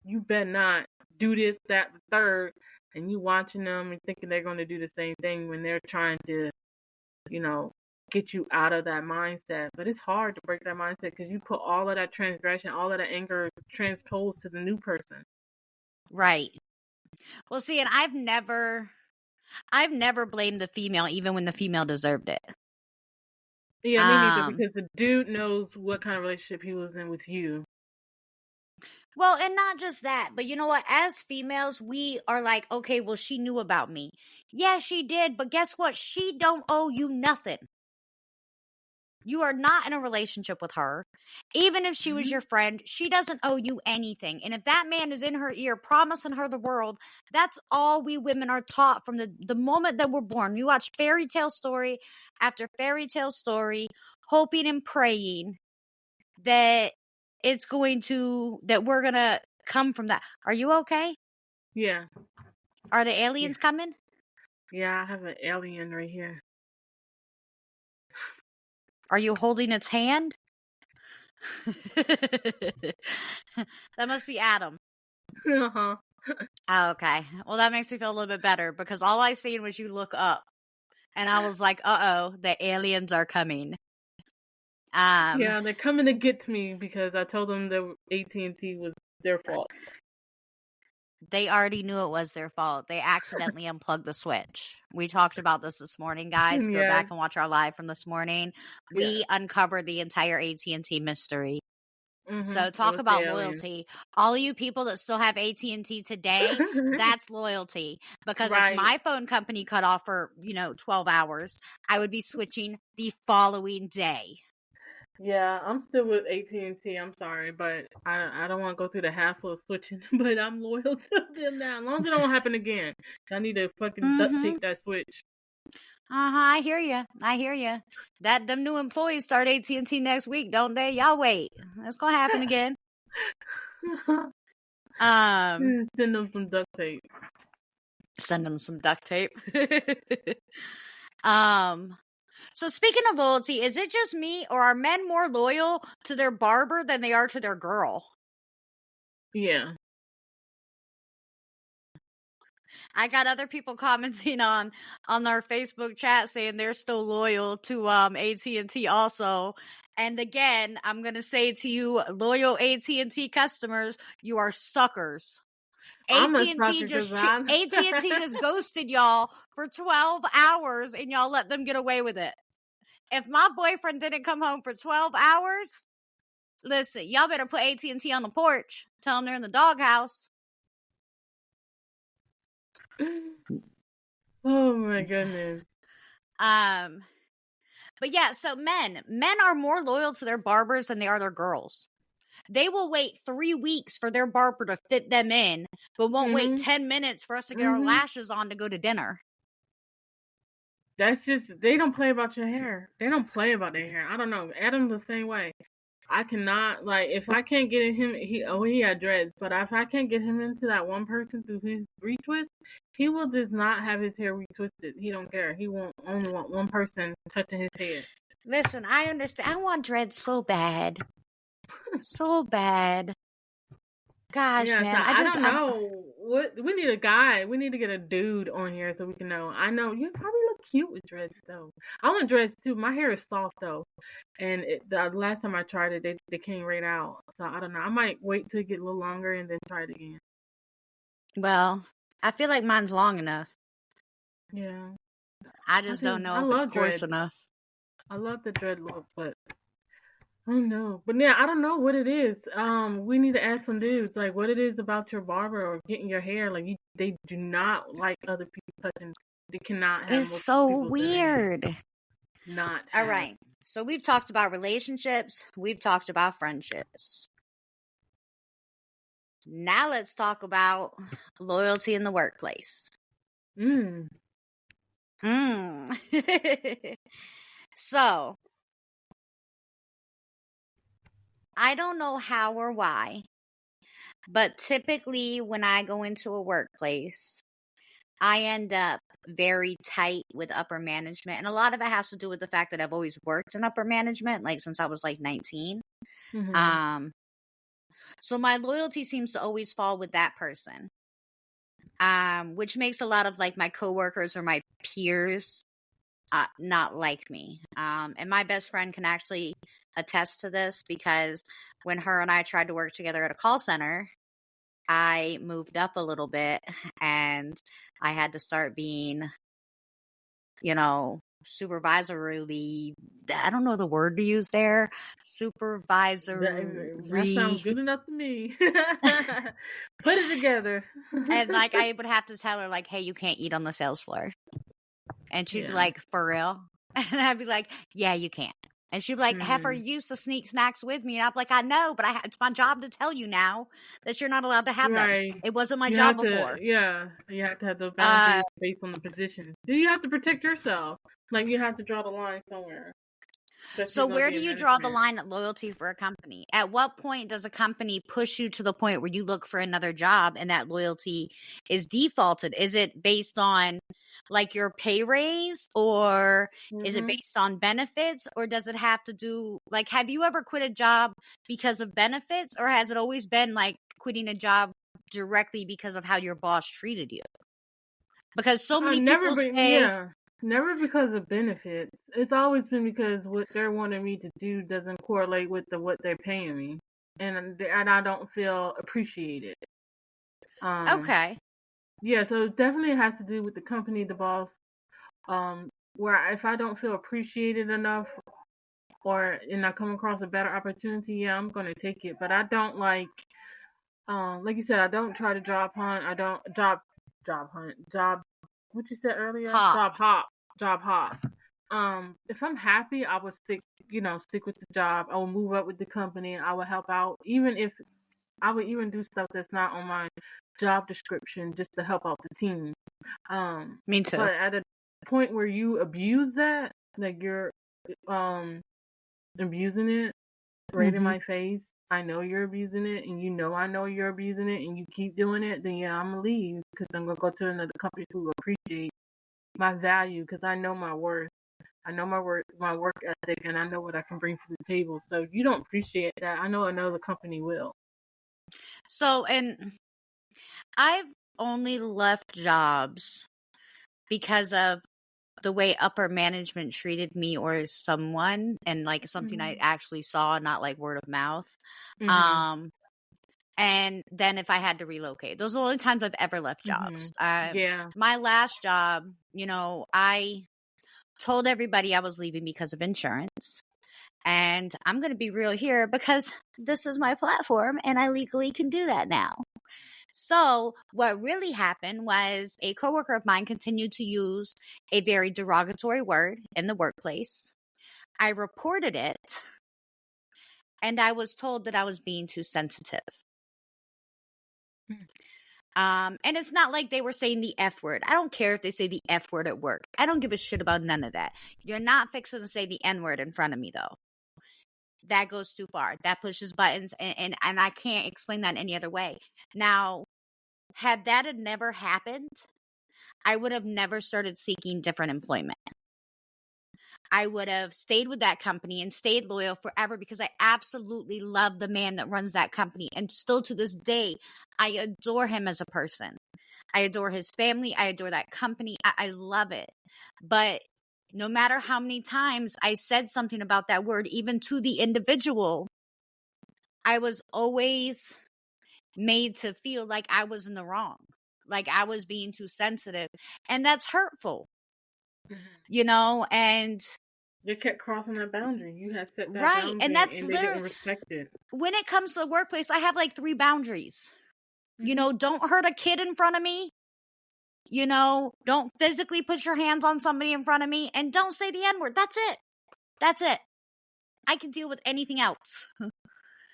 You better not do this, that, the third. And you watching them and thinking they're going to do the same thing when they're trying to, get you out of that mindset. But it's hard to break that mindset, because you put all of that transgression, all of that anger transposed to the new person. Right. Well, see, and I've never blamed the female, even when the female deserved it. Yeah, me neither, because the dude knows what kind of relationship he was in with you. Well, and not just that, but you know what? As females, we are okay, well, she knew about me. Yeah, she did, but guess what? She don't owe you nothing. You are not in a relationship with her. Even if she was your friend, she doesn't owe you anything. And if that man is in her ear promising her the world, that's all we women are taught from the moment that we're born. We watch fairy tale story after fairy tale story, hoping and praying that that we're going to come from that. Are you okay? Yeah. Are the aliens coming? Yeah, I have an alien right here. Are you holding its hand? That must be Adam. Uh-huh. Okay. Well, that makes me feel a little bit better, because all I seen was you look up. And I was like, uh-oh, the aliens are coming. Yeah, they're coming to get me, because I told them that AT&T was their fault. They already knew it was their fault. They accidentally unplugged the switch. We talked about this morning, guys. Go back and watch our live from this morning. We uncovered the entire AT&T mystery. Mm-hmm. So talk about loyalty. All of you people that still have AT&T today, that's loyalty. Because if my phone company cut off for, 12 hours, I would be switching the following day. Yeah, I'm still with AT&T. I'm sorry, but I don't want to go through the hassle of switching. But I'm loyal to them now, as long as it don't happen again. I need to fucking duct Mm-hmm. tape that switch. I hear you. I hear you. That them new employees start AT&T next week, don't they? Y'all wait. It's gonna happen again. Um, Send them some duct tape. Send them some duct tape. um, so speaking of loyalty, is it just me, or are men more loyal to their barber than they are to their girl? Yeah. I got other people commenting on our Facebook chat saying they're still loyal to AT&T also. And again, I'm going to say to you, loyal AT&T customers, you are suckers. I'm a AT&T sucker just because I'm. AT&T just ghosted y'all for 12 hours and y'all let them get away with it. If my boyfriend didn't come home for 12 hours, listen, y'all better put AT&T on the porch. Tell them they're in the doghouse. Oh my goodness. But yeah, so men are more loyal to their barbers than they are their girls. They will wait 3 weeks for their barber to fit them in, but won't wait 10 minutes for us to get our lashes on to go to dinner. That's just, they don't play about your hair. They don't play about their hair. I don't know. Adam's the same way. I cannot, like, if I can't get him, he had dreads, but if I can't get him into that one person through his retwist, he will just not have his hair retwisted. He don't care. He won't only want one person touching his head. Listen, I understand. I want dreads so bad. So bad. Gosh, Yeah, man. so I don't know. What we need a guy. We need to get a dude on here so we can know. I know you probably look cute with dreads though. I want dreads too. My hair is soft though, and the last time I tried it, they came right out. So I don't know. I might wait till it get a little longer and then try it again. Well, I feel like mine's long enough. Yeah. I just don't know if it's coarse enough. I love the dread look, but I don't know. But yeah, I don't know what it is. We need to ask some dudes like what it is about your barber or getting your hair. Like they do not like other people touching. They cannot have. It's so weird. Not all right. So we've talked about relationships. We've talked about friendships. Now let's talk about loyalty in the workplace. So, I don't know how or why, but typically when I go into a workplace, I end up very tight with upper management. And a lot of it has to do with the fact that I've always worked in upper management, like since I was like 19. So my loyalty seems to always fall with that person. Which makes a lot of like my coworkers or my peers not like me. And my best friend can actually attest to this because when her and I tried to work together at a call center, I moved up a little bit and I had to start being, supervisory. I don't know the word to use there. Supervisory. That sounds good enough to me. Put it together. And like I would have to tell her like, hey, you can't eat on the sales floor. And she'd be like, for real? And I'd be like, yeah, you can't. And she'd be like, Heifer, you used to sneak snacks with me. And I'm like, I know, but it's my job to tell you now that you're not allowed to have them. It wasn't my job before. You have to have those boundaries based on the position. Do you have to protect yourself? Like, you have to draw the line somewhere. So where do you draw the line at loyalty for a company? At what point does a company push you to the point where you look for another job and that loyalty is defaulted? Is it based on like your pay raise or is it based on benefits or does it have to do like, have you ever quit a job because of benefits or has it always been like quitting a job directly because of how your boss treated you? Because so many people say... Never because of benefits. It's always been because what they're wanting me to do doesn't correlate with what they're paying me, and I don't feel appreciated. Okay. Yeah, so it definitely has to do with the company, the boss. Where if I don't feel appreciated enough, and I come across a better opportunity, yeah, I'm gonna take it. But I don't like you said, I don't try to job hunt. I don't job hunt. What you said earlier? Hop. Job hop. if I'm happy, I would stick with the job. I will move up with the company. I will help out, even if I would even do stuff that's not on my job description just to help out the team. Me too. But at a point where you abuse that, like you're abusing it right in my face, I know you're abusing it, and you know I know you're abusing it, and you keep doing it, then yeah, I'm gonna leave because I'm gonna go to another company who will appreciate my value because I know my worth. I know my work ethic, and I know what I can bring to the table. So if you don't appreciate that, I know another company will. So, and I've only left jobs because of the way upper management treated me or someone, and like something I actually saw, not like word of mouth. And then if I had to relocate, those are the only times I've ever left jobs. Yeah. My last job, I told everybody I was leaving because of insurance. And I'm going to be real here because this is my platform and I legally can do that now. So what really happened was a coworker of mine continued to use a very derogatory word in the workplace. I reported it, and I was told that I was being too sensitive. And it's not like they were saying the F word. I don't care if they say the F word at work. I don't give a shit about none of that. You're not fixing to say the N word in front of me, though. That goes too far. That pushes buttons, and I can't explain that any other way. Now, had that had never happened, I would have never started seeking different employment. I would have stayed with that company and stayed loyal forever because I absolutely love the man that runs that company. And still to this day, I adore him as a person. I adore his family. I adore that company. I love it. But no matter how many times I said something about that word, even to the individual, I was always made to feel like I was in the wrong, like I was being too sensitive. And that's hurtful, and you kept crossing that boundary. You had set that right, boundary, and that's and they literally didn't respect it. When it comes to the workplace, I have like 3 boundaries. Don't hurt a kid in front of me. Don't physically put your hands on somebody in front of me, and don't say the N-word. That's it. I can deal with anything else.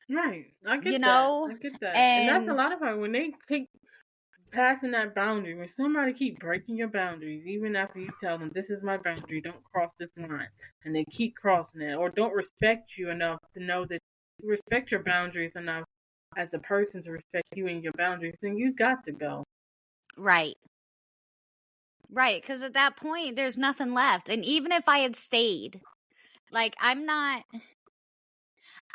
Right. I get that. And that's a lot of it. When they keep passing that boundary, when somebody keep breaking your boundaries, even after you tell them, this is my boundary, don't cross this line, and they keep crossing it, or don't respect you enough to know that you respect your boundaries enough as a person to respect you and your boundaries, then you got to go. Right, because at that point, there's nothing left. And even if I had stayed, like, I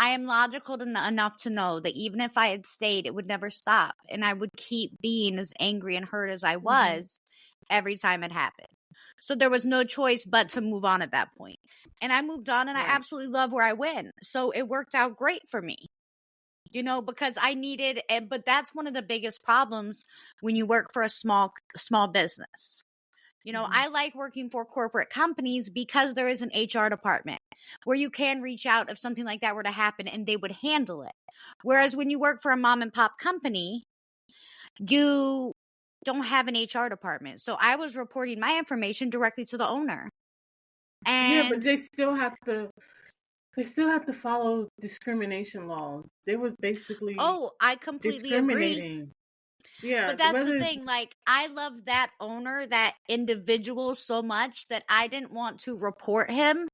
am logical enough to know that even if I had stayed, it would never stop. And I would keep being as angry and hurt as I was every time it happened. So there was no choice but to move on at that point. And I moved on, and I absolutely love where I went. So it worked out great for me, because I needed it. But that's one of the biggest problems when you work for a small business. I like working for corporate companies because there is an HR department where you can reach out if something like that were to happen and they would handle it. Whereas when you work for a mom and pop company, you don't have an HR department. So I was reporting my information directly to the owner. And but they still have to follow discrimination laws. They were basically I completely agree. Yeah, but that's the thing. Like, I love that owner, that individual so much that I didn't want to report him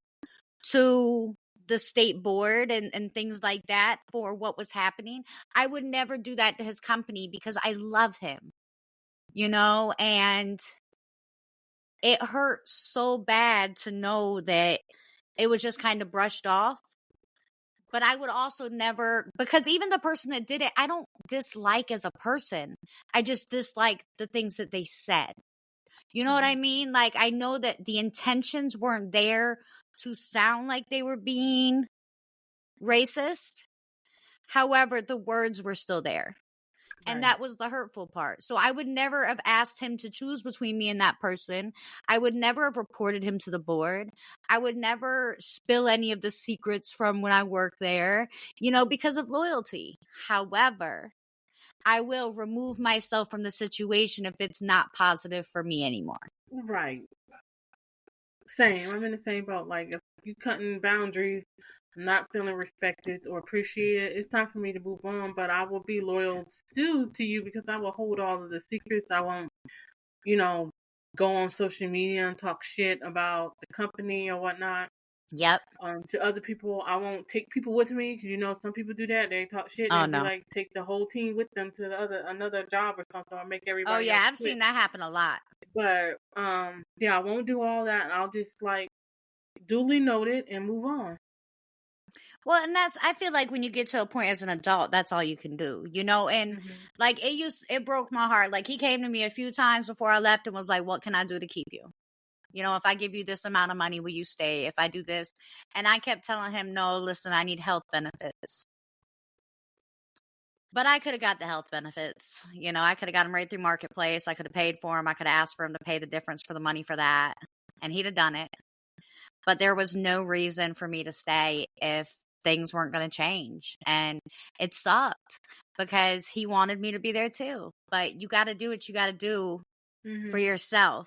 to the state board and things like that for what was happening. I would never do that to his company because I love him, and it hurt so bad to know that it was just kind of brushed off. But I would also never, because even the person that did it, I don't dislike as a person. I just dislike the things that they said. You know what I mean? Like, I know that the intentions weren't there to sound like they were being racist. However, the words were still there. And that was the hurtful part. So I would never have asked him to choose between me and that person. I would never have reported him to the board. I would never spill any of the secrets from when I worked there, because of loyalty. However, I will remove myself from the situation if it's not positive for me anymore. Right. Same. I'm in the same boat. Like, if you cutting boundaries, not feeling respected or appreciated, it's time for me to move on. But I will be loyal still to you because I will hold all of the secrets. I won't, you know, go on social media and talk shit about the company or whatnot. Yep. To other people, I won't take people with me because, you know, some people do that. They talk shit Oh and be no. like, take the whole team with them to another job or something, or make Oh everybody yeah, else I've quit. seen that happen a lot. But yeah, I won't do all that. I'll just like duly note it and move on. Well, and I feel like when you get to a point as an adult, that's all you can do, you know? And like it broke my heart. Like he came to me a few times before I left and was like, what can I do to keep you? You know, if I give you this amount of money, will you stay? If I do this? And I kept telling him, no, listen, I need health benefits. But I could have got the health benefits. You know, I could have got them right through Marketplace. I could have paid for them. I could have asked for him to pay the difference for the money for that. And he'd have done it. But there was no reason for me to stay if things weren't going to change. And it sucked because he wanted me to be there too. But you got to do what you got to do for yourself.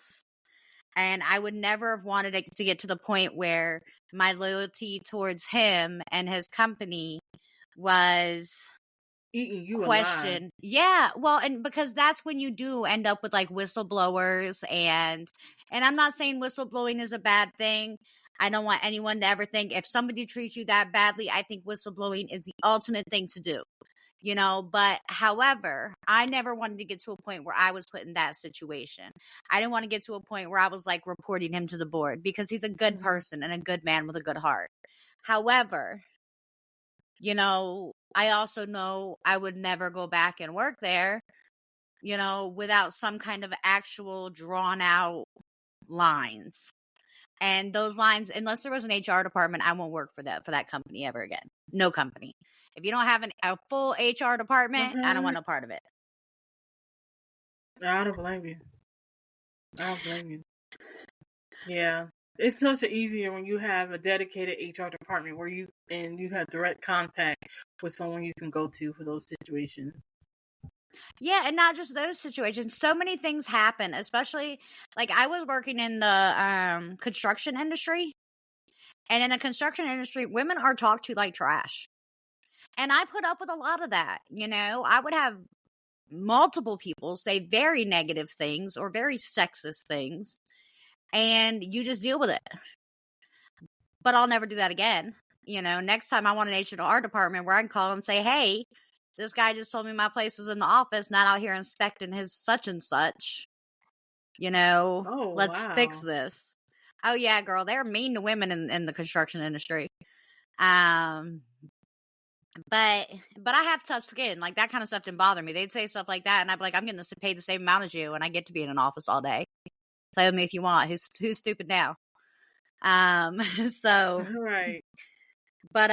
And I would never have wanted it to get to the point where my loyalty towards him and his company was Eating you questioned. alive. Yeah, well, and because that's when you do end up with like whistleblowers and I'm not saying whistleblowing is a bad thing. I don't want anyone to ever think if somebody treats you that badly, I think whistleblowing is the ultimate thing to do. You know, but however, I never wanted to get to a point where I was put in that situation. I didn't want to get to a point where I was like reporting him to the board because he's a good person and a good man with a good heart. However, you know, I also know I would never go back and work there, you know, without some kind of actual drawn out lines. And those lines, unless there was an HR department, I won't work for that company ever again. No company. If you don't have a full HR department, I don't want no part of it. I don't blame you. I don't blame you. Yeah. It's much easier when you have a dedicated HR department where you have direct contact with someone you can go to for those situations. Yeah, and not just those situations. So many things happen, especially like I was working in the construction industry. And in the construction industry, women are talked to like trash. And I put up with a lot of that. You know, I would have multiple people say very negative things or very sexist things, and you just deal with it. But I'll never do that again. You know, next time I want an H&R department where I can call and say, hey, this guy just told me my place is in the office, not out here inspecting his such and such. You know, let's fix this. Oh, yeah, girl, they're mean to women in the construction industry. But I have tough skin. Like, that kind of stuff didn't bother me. They'd say stuff like that, and I'd be like, I'm getting paid the same amount as you, and I get to be in an office all day. Play with me if you want. Who's stupid now? So, right. But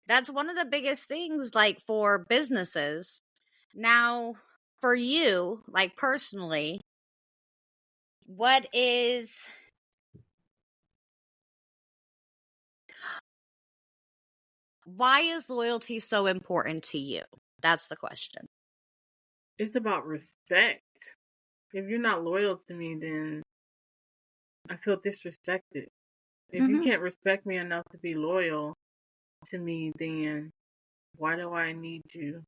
that's one of the biggest things, like, for businesses. Now, for you, like, personally, why is loyalty so important to you? That's the question. It's about respect. If you're not loyal to me, then I feel disrespected. If you can't respect me enough to be loyal to me, then why do I need you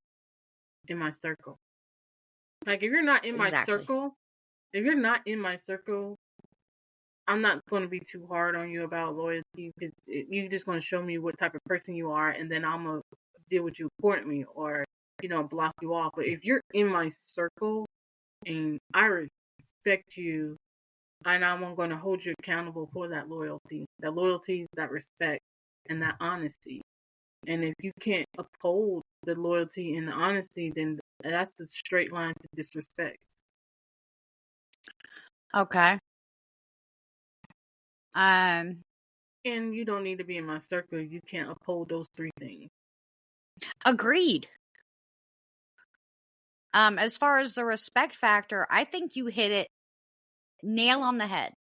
in my circle? Like, if you're not in my circle, I'm not going to be too hard on you about loyalty because you're just going to show me what type of person you are, and then I'm going to deal with you accordingly or, you know, block you off. But if you're in my circle and I respect you, and I'm going to hold you accountable for that loyalty, that respect, and that honesty. And if you can't uphold the loyalty and the honesty, then that's the straight line to disrespect. Okay. And you don't need to be in my circle if you can't uphold those three things. Agreed. As far as the respect factor, I think you hit it nail on the head.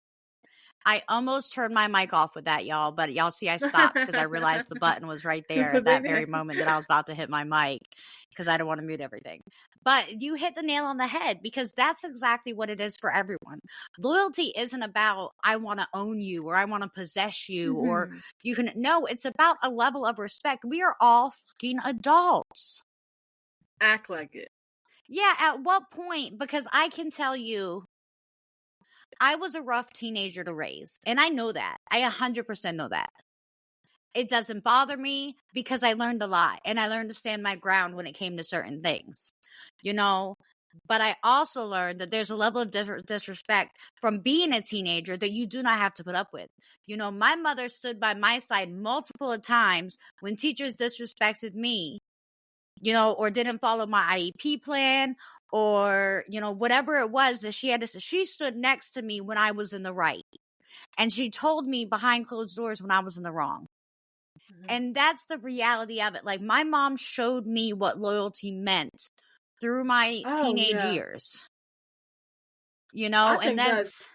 I almost turned my mic off with that, y'all, but y'all see I stopped because I realized the button was right there at that very moment that I was about to hit my mic because I don't want to mute everything. But you hit the nail on the head because that's exactly what it is for everyone. Loyalty isn't about I want to own you or I want to possess you or you can. No, it's about a level of respect. We are all fucking adults. Act like it. Yeah, at what point? Because I can tell you, I was a rough teenager to raise, and I know that. I 100% know that. It doesn't bother me because I learned a lot, and I learned to stand my ground when it came to certain things, you know? But I also learned that there's a level of disrespect from being a teenager that you do not have to put up with. You know, my mother stood by my side multiple times when teachers disrespected me, you know, or didn't follow my IEP plan or, you know, whatever it was that she had to say. She stood next to me when I was in the right. And she told me behind closed doors when I was in the wrong. And that's the reality of it. Like, my mom showed me what loyalty meant through my teenage years. You know, I think that's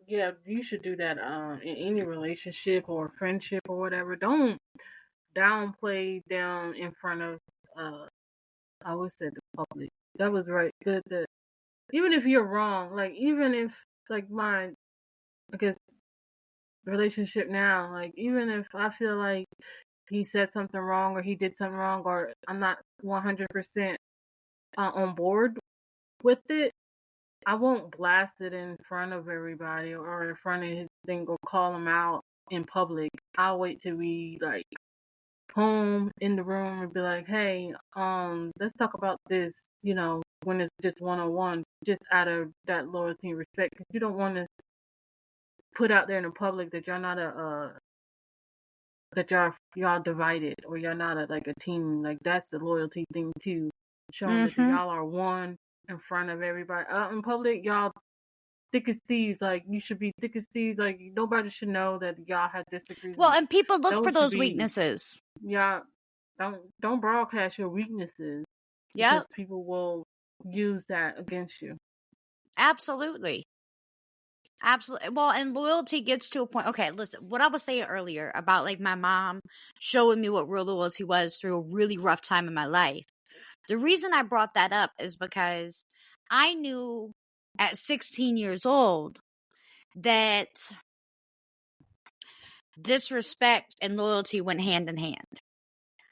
yeah, you should do that in any relationship or friendship or whatever. Don't downplay them in front of I would say the public. That was right. Good that even if you're wrong, like even if like my I guess relationship now, like even if I feel like he said something wrong or he did something wrong or I'm not 100% on board with it, I won't blast it in front of everybody or in front of his thing or call him out in public. I'll wait till we like home in the room and be like, hey, let's talk about this, you know, when it's just one on one, just out of that loyalty and respect, because you don't want to put out there in the public that you're not that y'all divided or you're not like a team. Like that's the loyalty thing too, showing that y'all are one in front of everybody. Out in public, y'all thick as thieves. Like you should be thick as thieves. Like nobody should know that y'all have disagreements. Well, and people look for those weaknesses. Yeah, don't broadcast your weaknesses. Yeah, because people will use that against you. Absolutely. Absolutely. Well, and loyalty gets to a point. Okay, listen, what I was saying earlier about like my mom showing me what real loyalty was through a really rough time in my life. The reason I brought that up is because I knew at 16 years old that disrespect and loyalty went hand in hand.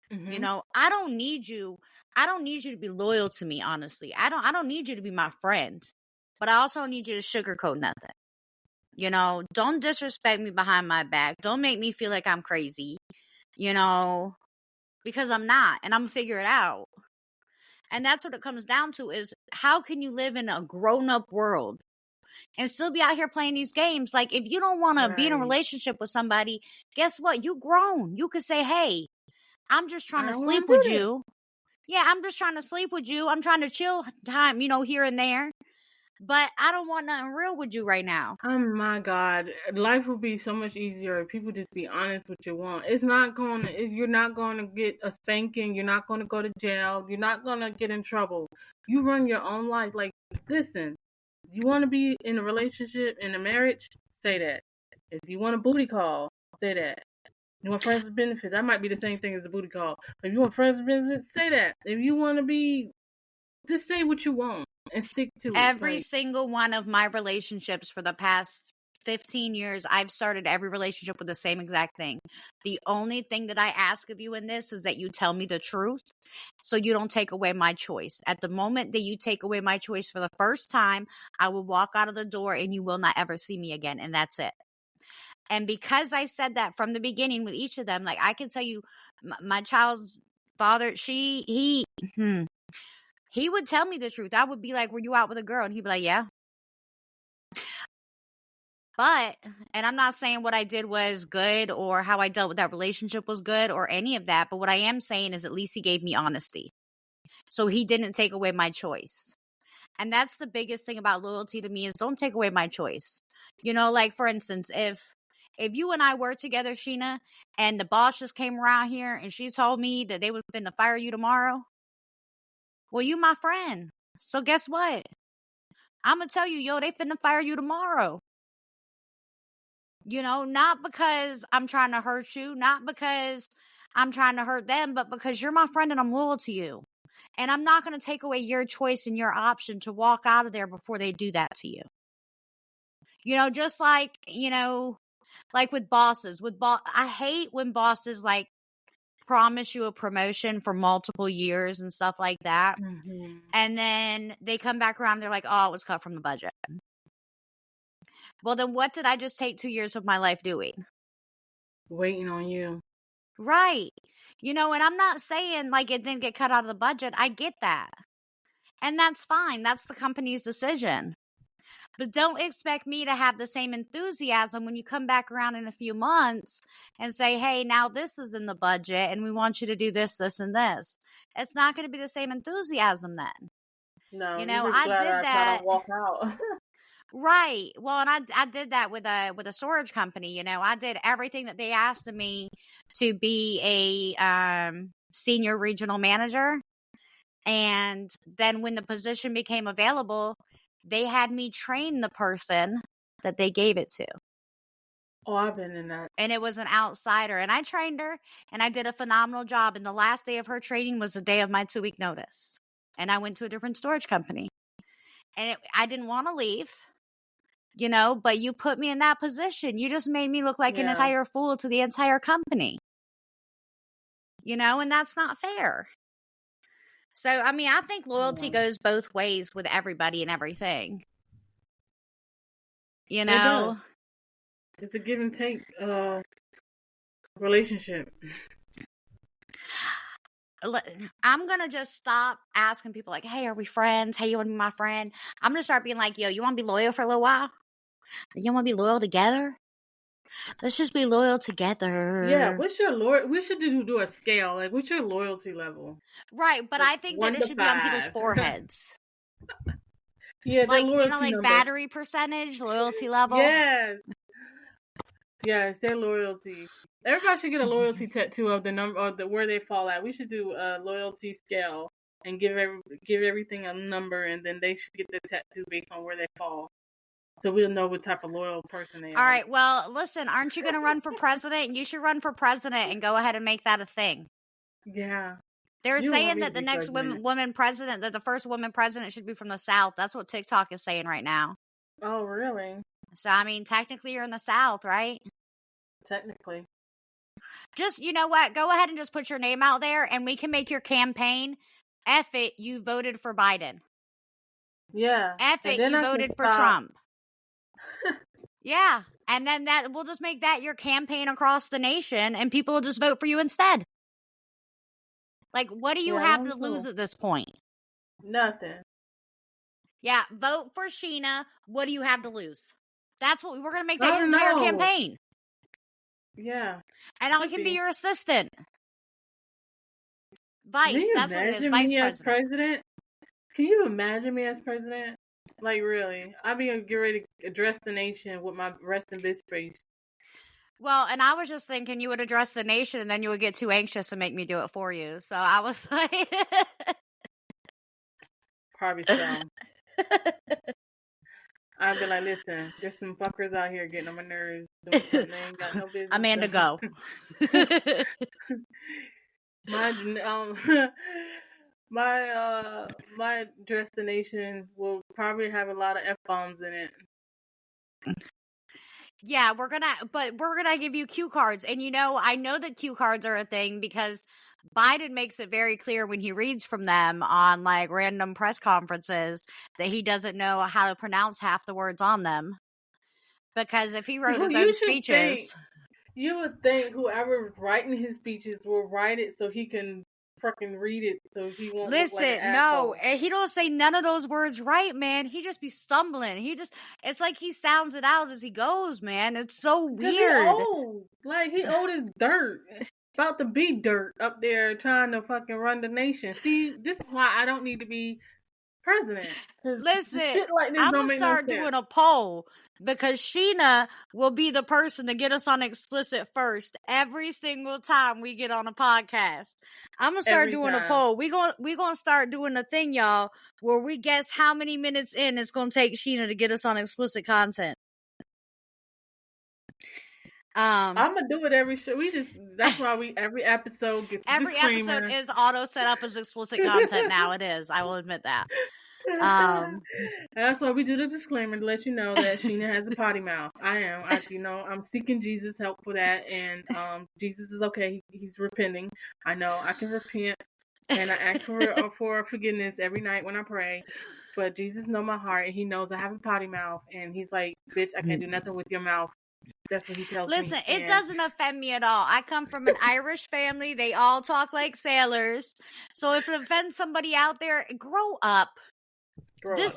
You know, I don't need you to be loyal to me, honestly. I don't need you to be my friend. But I also need you to sugarcoat nothing. You know, don't disrespect me behind my back. Don't make me feel like I'm crazy, you know, because I'm not, and I'm gonna figure it out. And that's what it comes down to is how can you live in a grown-up world and still be out here playing these games? Like, if you don't want to be in a relationship with somebody, guess what? You grown. You could say, hey, I'm just trying to sleep with you. Yeah, I'm just trying to sleep with you. I'm trying to chill time, you know, here and there. But I don't want nothing real with you right now. Oh my God, life would be so much easier if people just be honest with you want. You're not going to get a spanking. You're not going to go to jail. You're not going to get in trouble. You run your own life. Like, listen, you want to be in a relationship, in a marriage, say that. If you want a booty call, say that. You want friends with benefits, that might be the same thing as a booty call. If you want friends with benefits, say that. If you want to be, just say what you want. And stick to it. Every single one of my relationships for the past 15 years, I've started every relationship with the same exact thing. The only thing that I ask of you in this is that you tell me the truth so you don't take away my choice. At the moment that you take away my choice for the first time, I will walk out of the door and you will not ever see me again. And that's it. And because I said that from the beginning with each of them, like I can tell you, my child's father, he would tell me the truth. I would be like, were you out with a girl? And he'd be like, yeah. But, and I'm not saying what I did was good or how I dealt with that relationship was good or any of that. But what I am saying is at least he gave me honesty. So he didn't take away my choice. And that's the biggest thing about loyalty to me is don't take away my choice. You know, like for instance, if you and I were together, Sheena, and the boss just came around here and she told me that they was finna fire you tomorrow, well, you my friend. So guess what? I'm going to tell you, yo, they finna fire you tomorrow. Not because I'm trying to hurt you, not because I'm trying to hurt them, but because you're my friend and I'm loyal to you. And I'm not going to take away your choice and your option to walk out of there before they do that to you. Just like, like with bosses, I hate when bosses like promise you a promotion for multiple years and stuff like that. Mm-hmm. And then they come back around, they're like, oh, it was cut from the budget. Well, then what did I just take 2 years of my life doing? Waiting on you. Right. And I'm not saying like it didn't get cut out of the budget. I get that. And that's fine. That's the company's decision. But don't expect me to have the same enthusiasm when you come back around in a few months and say, hey, now this is in the budget and we want you to do this, this, and this. It's not going to be the same enthusiasm then. No, I glad did I that. to walk out. Right. Well, and I did that with a storage company. I did everything that they asked of me to be a senior regional manager. And then when the position became available, they had me train the person that they gave it to. Oh, I've been in that. And it was an outsider. And I trained her and I did a phenomenal job. And the last day of her training was the day of my 2-week notice. And I went to a different storage company. And I didn't want to leave. But you put me in that position. You just made me look like an entire fool to the entire company. And that's not fair. So, I think loyalty goes both ways with everybody and everything. It does. It's a give and take relationship. I'm going to just stop asking people like, hey, are we friends? Hey, you want to be my friend? I'm going to start being like, yo, you want to be loyal for a little while? You want to be loyal together? Let's just be loyal together. Yeah, what's your we should do a scale. Like, what's your loyalty level? Right, but I think that it should be on people's foreheads. Yeah, like loyalty number. Battery percentage, loyalty level. Yes, their loyalty. Everybody should get a loyalty tattoo of the number or where they fall at. We should do a loyalty scale and give everything a number, and then they should get the tattoo based on where they fall. So we'll know what type of loyal person they are. All right. Well, listen, aren't you going to run for president? You should run for president and go ahead and make that a thing. Yeah. They're saying that the next woman president, that the first woman president should be from the South. That's what TikTok is saying right now. Oh, really? So, technically you're in the South, right? Technically. Just, you know what? Go ahead and just put your name out there and we can make your campaign. F it, you voted for Biden. Yeah. F it, you voted for Trump. Yeah. And then we'll just make that your campaign across the nation and people will just vote for you instead. Like, what do you have to lose at this point? Nothing. Yeah, vote for Sheena. What do you have to lose? That's what we're going to make that your entire campaign. Yeah. And I can be your assistant. Vice. That's what it is. Vice president. Can you imagine me as president? Like, really? I'd be get ready to address the nation with my rest in this face. Well, and I was just thinking you would address the nation and then you would get too anxious and make me do it for you. So I was like... Probably so. I'd be like, listen, there's some fuckers out here getting on my nerves. Doing something they ain't got no business. Amanda, go. My destination will probably have a lot of F-bombs in it. Yeah, we're gonna give you cue cards. And I know that cue cards are a thing because Biden makes it very clear when he reads from them on like random press conferences that he doesn't know how to pronounce half the words on them. Because if he wrote his own speeches... You would think whoever's writing his speeches will write it so he can fucking read it so he won't look like an asshole. No, he don't say none of those words right, man. He just be stumbling. It's like he sounds it out as he goes, man. It's so weird. He old. Like, he old as dirt. About to be dirt up there trying to fucking run the nation. See, this is why I don't need to be president. Listen, I'm going to start doing a poll because Sheena will be the person to get us on explicit first every single time we get on a podcast. I'm going to start doing a poll. We going to start doing a thing, y'all, where we guess how many minutes in it's going to take Sheena to get us on explicit content. I'm gonna do it every show. That's why every episode gets a every disclaimer. episode is auto set up as explicit content now. It is. I will admit that. That's why we do the disclaimer to let you know that Sheena has a potty mouth. I'm seeking Jesus' help for that, and Jesus is okay. He's repenting. I know I can repent, and I ask for forgiveness every night when I pray. But Jesus knows my heart, and He knows I have a potty mouth, and He's like, "Bitch, I can't do nothing with your mouth." That's what He tells me. Listen, it doesn't offend me at all. I come from an Irish family. They all talk like sailors. So if it offends somebody out there, grow up.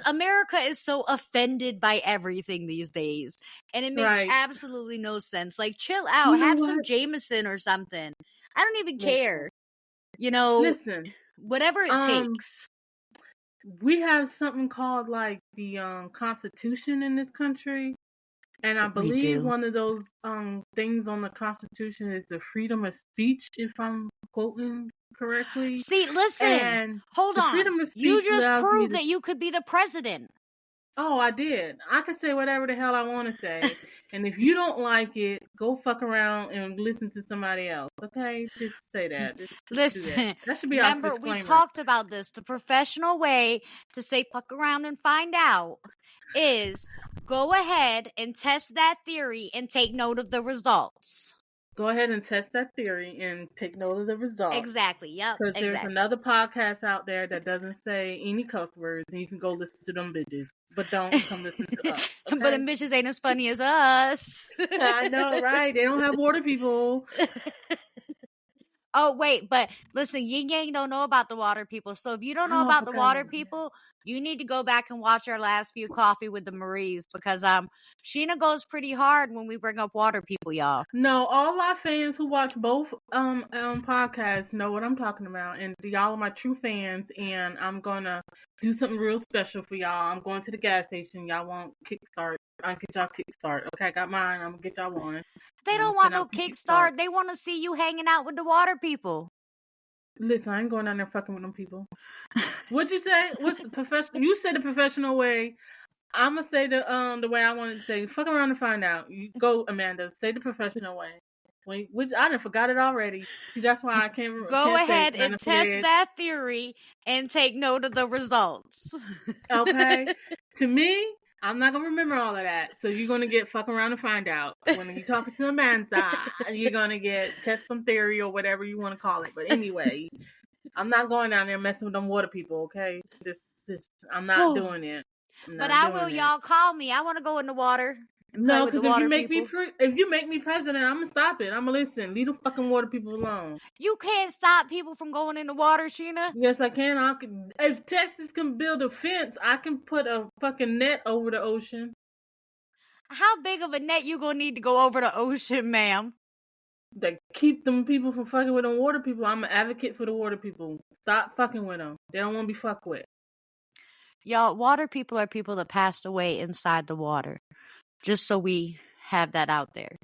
America is so offended by everything these days, and it makes absolutely no sense. Like, chill out, have some Jameson or something. I don't even care. Listen, whatever it takes. We have something called like the Constitution in this country, and I believe one of those things on the Constitution is the freedom of speech, if I'm quoting correctly. See, listen, hold on. You just proved that you could be the president. Oh, I did. I can say whatever the hell I want to say. And if you don't like it, go fuck around and listen to somebody else. Okay? Just say that. Listen, that should be remember, our disclaimer. We talked about this. The professional way to say fuck around and find out is go ahead and test that theory and take note of the results. Go ahead and test that theory and take note of the results. Exactly. Yep. Because there's another podcast out there that doesn't say any cuss words, and you can go listen to them bitches. But don't come listen to us. Okay? But them bitches ain't as funny as us. I know, right? They don't have water people. Oh, wait, but listen, Yin Yang don't know about the water people. So if you don't know about the water people, you need to go back and watch our last few Coffee with the Maries, because Sheena goes pretty hard when we bring up water people, y'all. No, all our fans who watch both podcasts know what I'm talking about, and y'all are my true fans, and I'm gonna do something real special for y'all. I'm going to the gas station. Y'all want Kickstart? I'll get y'all Kickstart. Okay, I got mine. I'm gonna get y'all one. They don't want no Kickstart. They want to see you hanging out with the water people. Listen, I ain't going down there fucking with them people. What'd you say? What's the professional? You said the professional way. I'm gonna say the way I wanted to say. Fuck around and find out. You go, Amanda. Say the professional way. Which I done forgot it already. See, that's why I can't. Go ahead and test that theory and take note of the results. Okay. To me, I'm not gonna remember all of that. So you're gonna get fuck around and find out. When you're talking to Amanda, you're gonna get test some theory or whatever you want to call it. But anyway, I'm not going down there messing with them water people. Okay, I'm not doing it. But I will. Y'all call me. I want to go in the water. No, because if you make me president, I'm gonna stop it. I'm gonna listen. Leave the fucking water people alone. You can't stop people from going in the water, Sheena. Yes, I can. If Texas can build a fence, I can put a fucking net over the ocean. How big of a net you gonna need to go over the ocean, ma'am? To keep them people from fucking with them water people. I'm an advocate for the water people. Stop fucking with them. They don't want to be fucked with. Y'all, water people are people that passed away inside the water. Just so we have that out there.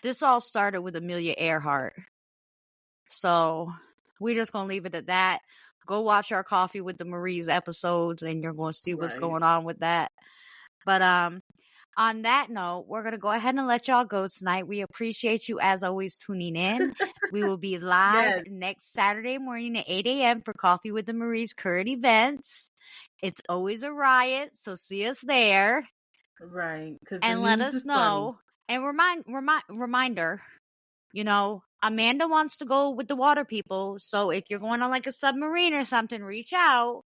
This all started with Amelia Earhart. So we're just going to leave it at that. Go watch our Coffee with the Maries episodes and you're going to see what's going on with that. But on that note, we're going to go ahead and let y'all go tonight. We appreciate you, as always, tuning in. We will be live next Saturday morning at 8 a.m. for Coffee with the Maries current events. It's always a riot, so see us there. Right. And let us know. Funny. And reminder, Amanda wants to go with the water people. So if you're going on like a submarine or something, reach out.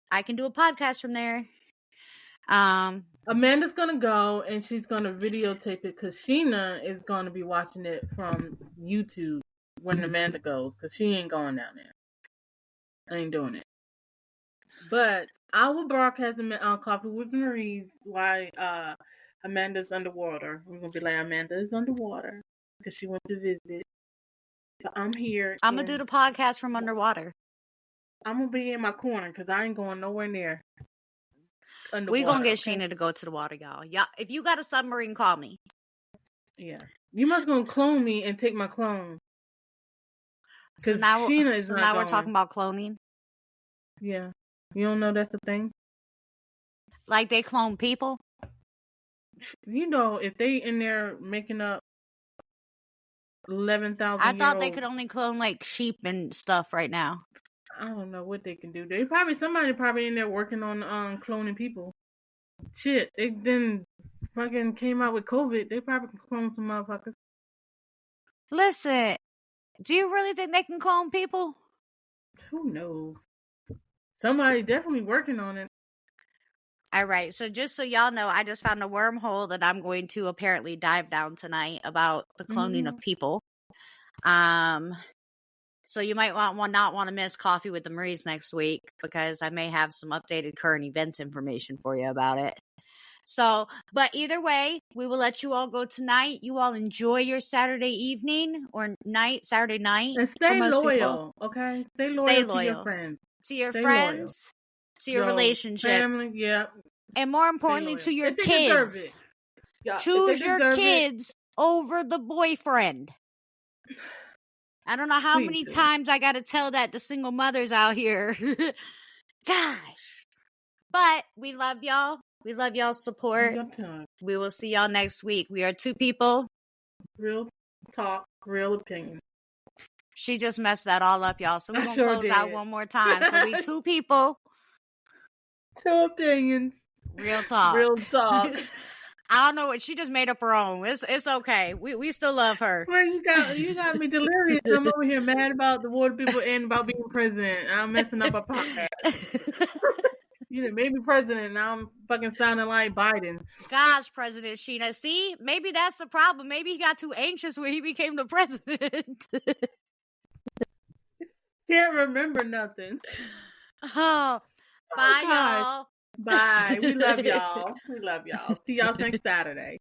I can do a podcast from there. Amanda's going to go and she's going to videotape it because Sheena is going to be watching it from YouTube when Amanda goes, because she ain't going down there. I ain't doing it. But I will broadcast on Coffee with Maries while Amanda's underwater. We're going to be like, Amanda is underwater because she went to visit. But I'm here. I'm going to do the podcast from underwater. I'm going to be in my corner because I ain't going nowhere near underwater. We're going to get Sheena to go to the water, y'all. If you got a submarine, call me. Yeah. You must going to clone me and take my clone. So now we're talking about cloning? Yeah. You don't know that's the thing? Like they clone people? If they in there making up 11,000 I year thought they old. could only clone like sheep and stuff right now. I don't know what they can do. Somebody probably in there working on cloning people. Shit, they then fucking came out with COVID. They probably can clone some motherfuckers. Listen, do you really think they can clone people? Who knows? Somebody definitely working on it. All right, so just so y'all know, I just found a wormhole that I'm going to apparently dive down tonight about the cloning of people. So you might not want to miss Coffee with the Maries next week, because I may have some updated current events information for you about it. So, but either way, we will let you all go tonight. You all enjoy your Saturday evening or Saturday night. And stay loyal, okay? Stay loyal to your friends. To your Stay friends, to your relationship. Family, yeah. And more importantly, to your kids. Deserve it. Yeah, choose your kids over the boyfriend. I don't know how many times I got to tell that to single mothers out here. Gosh. But we love y'all. We love y'all's support. We will see y'all next week. We are two people. Real talk, real opinion. She just messed that all up, y'all. So we're going to close out one more time. So we two people. Two opinions. Real talk. Real talk. I don't know what she just made up her own. It's okay. We still love her. Well, you got me delirious. I'm over here mad about the water people and about being president. I'm messing up a podcast. You done made me president. Now I'm fucking sounding like Biden. Gosh, President Sheena. See, maybe that's the problem. Maybe he got too anxious when he became the president. Can't remember nothing. Oh, bye, y'all. Bye. We love y'all. We love y'all. See y'all next Saturday.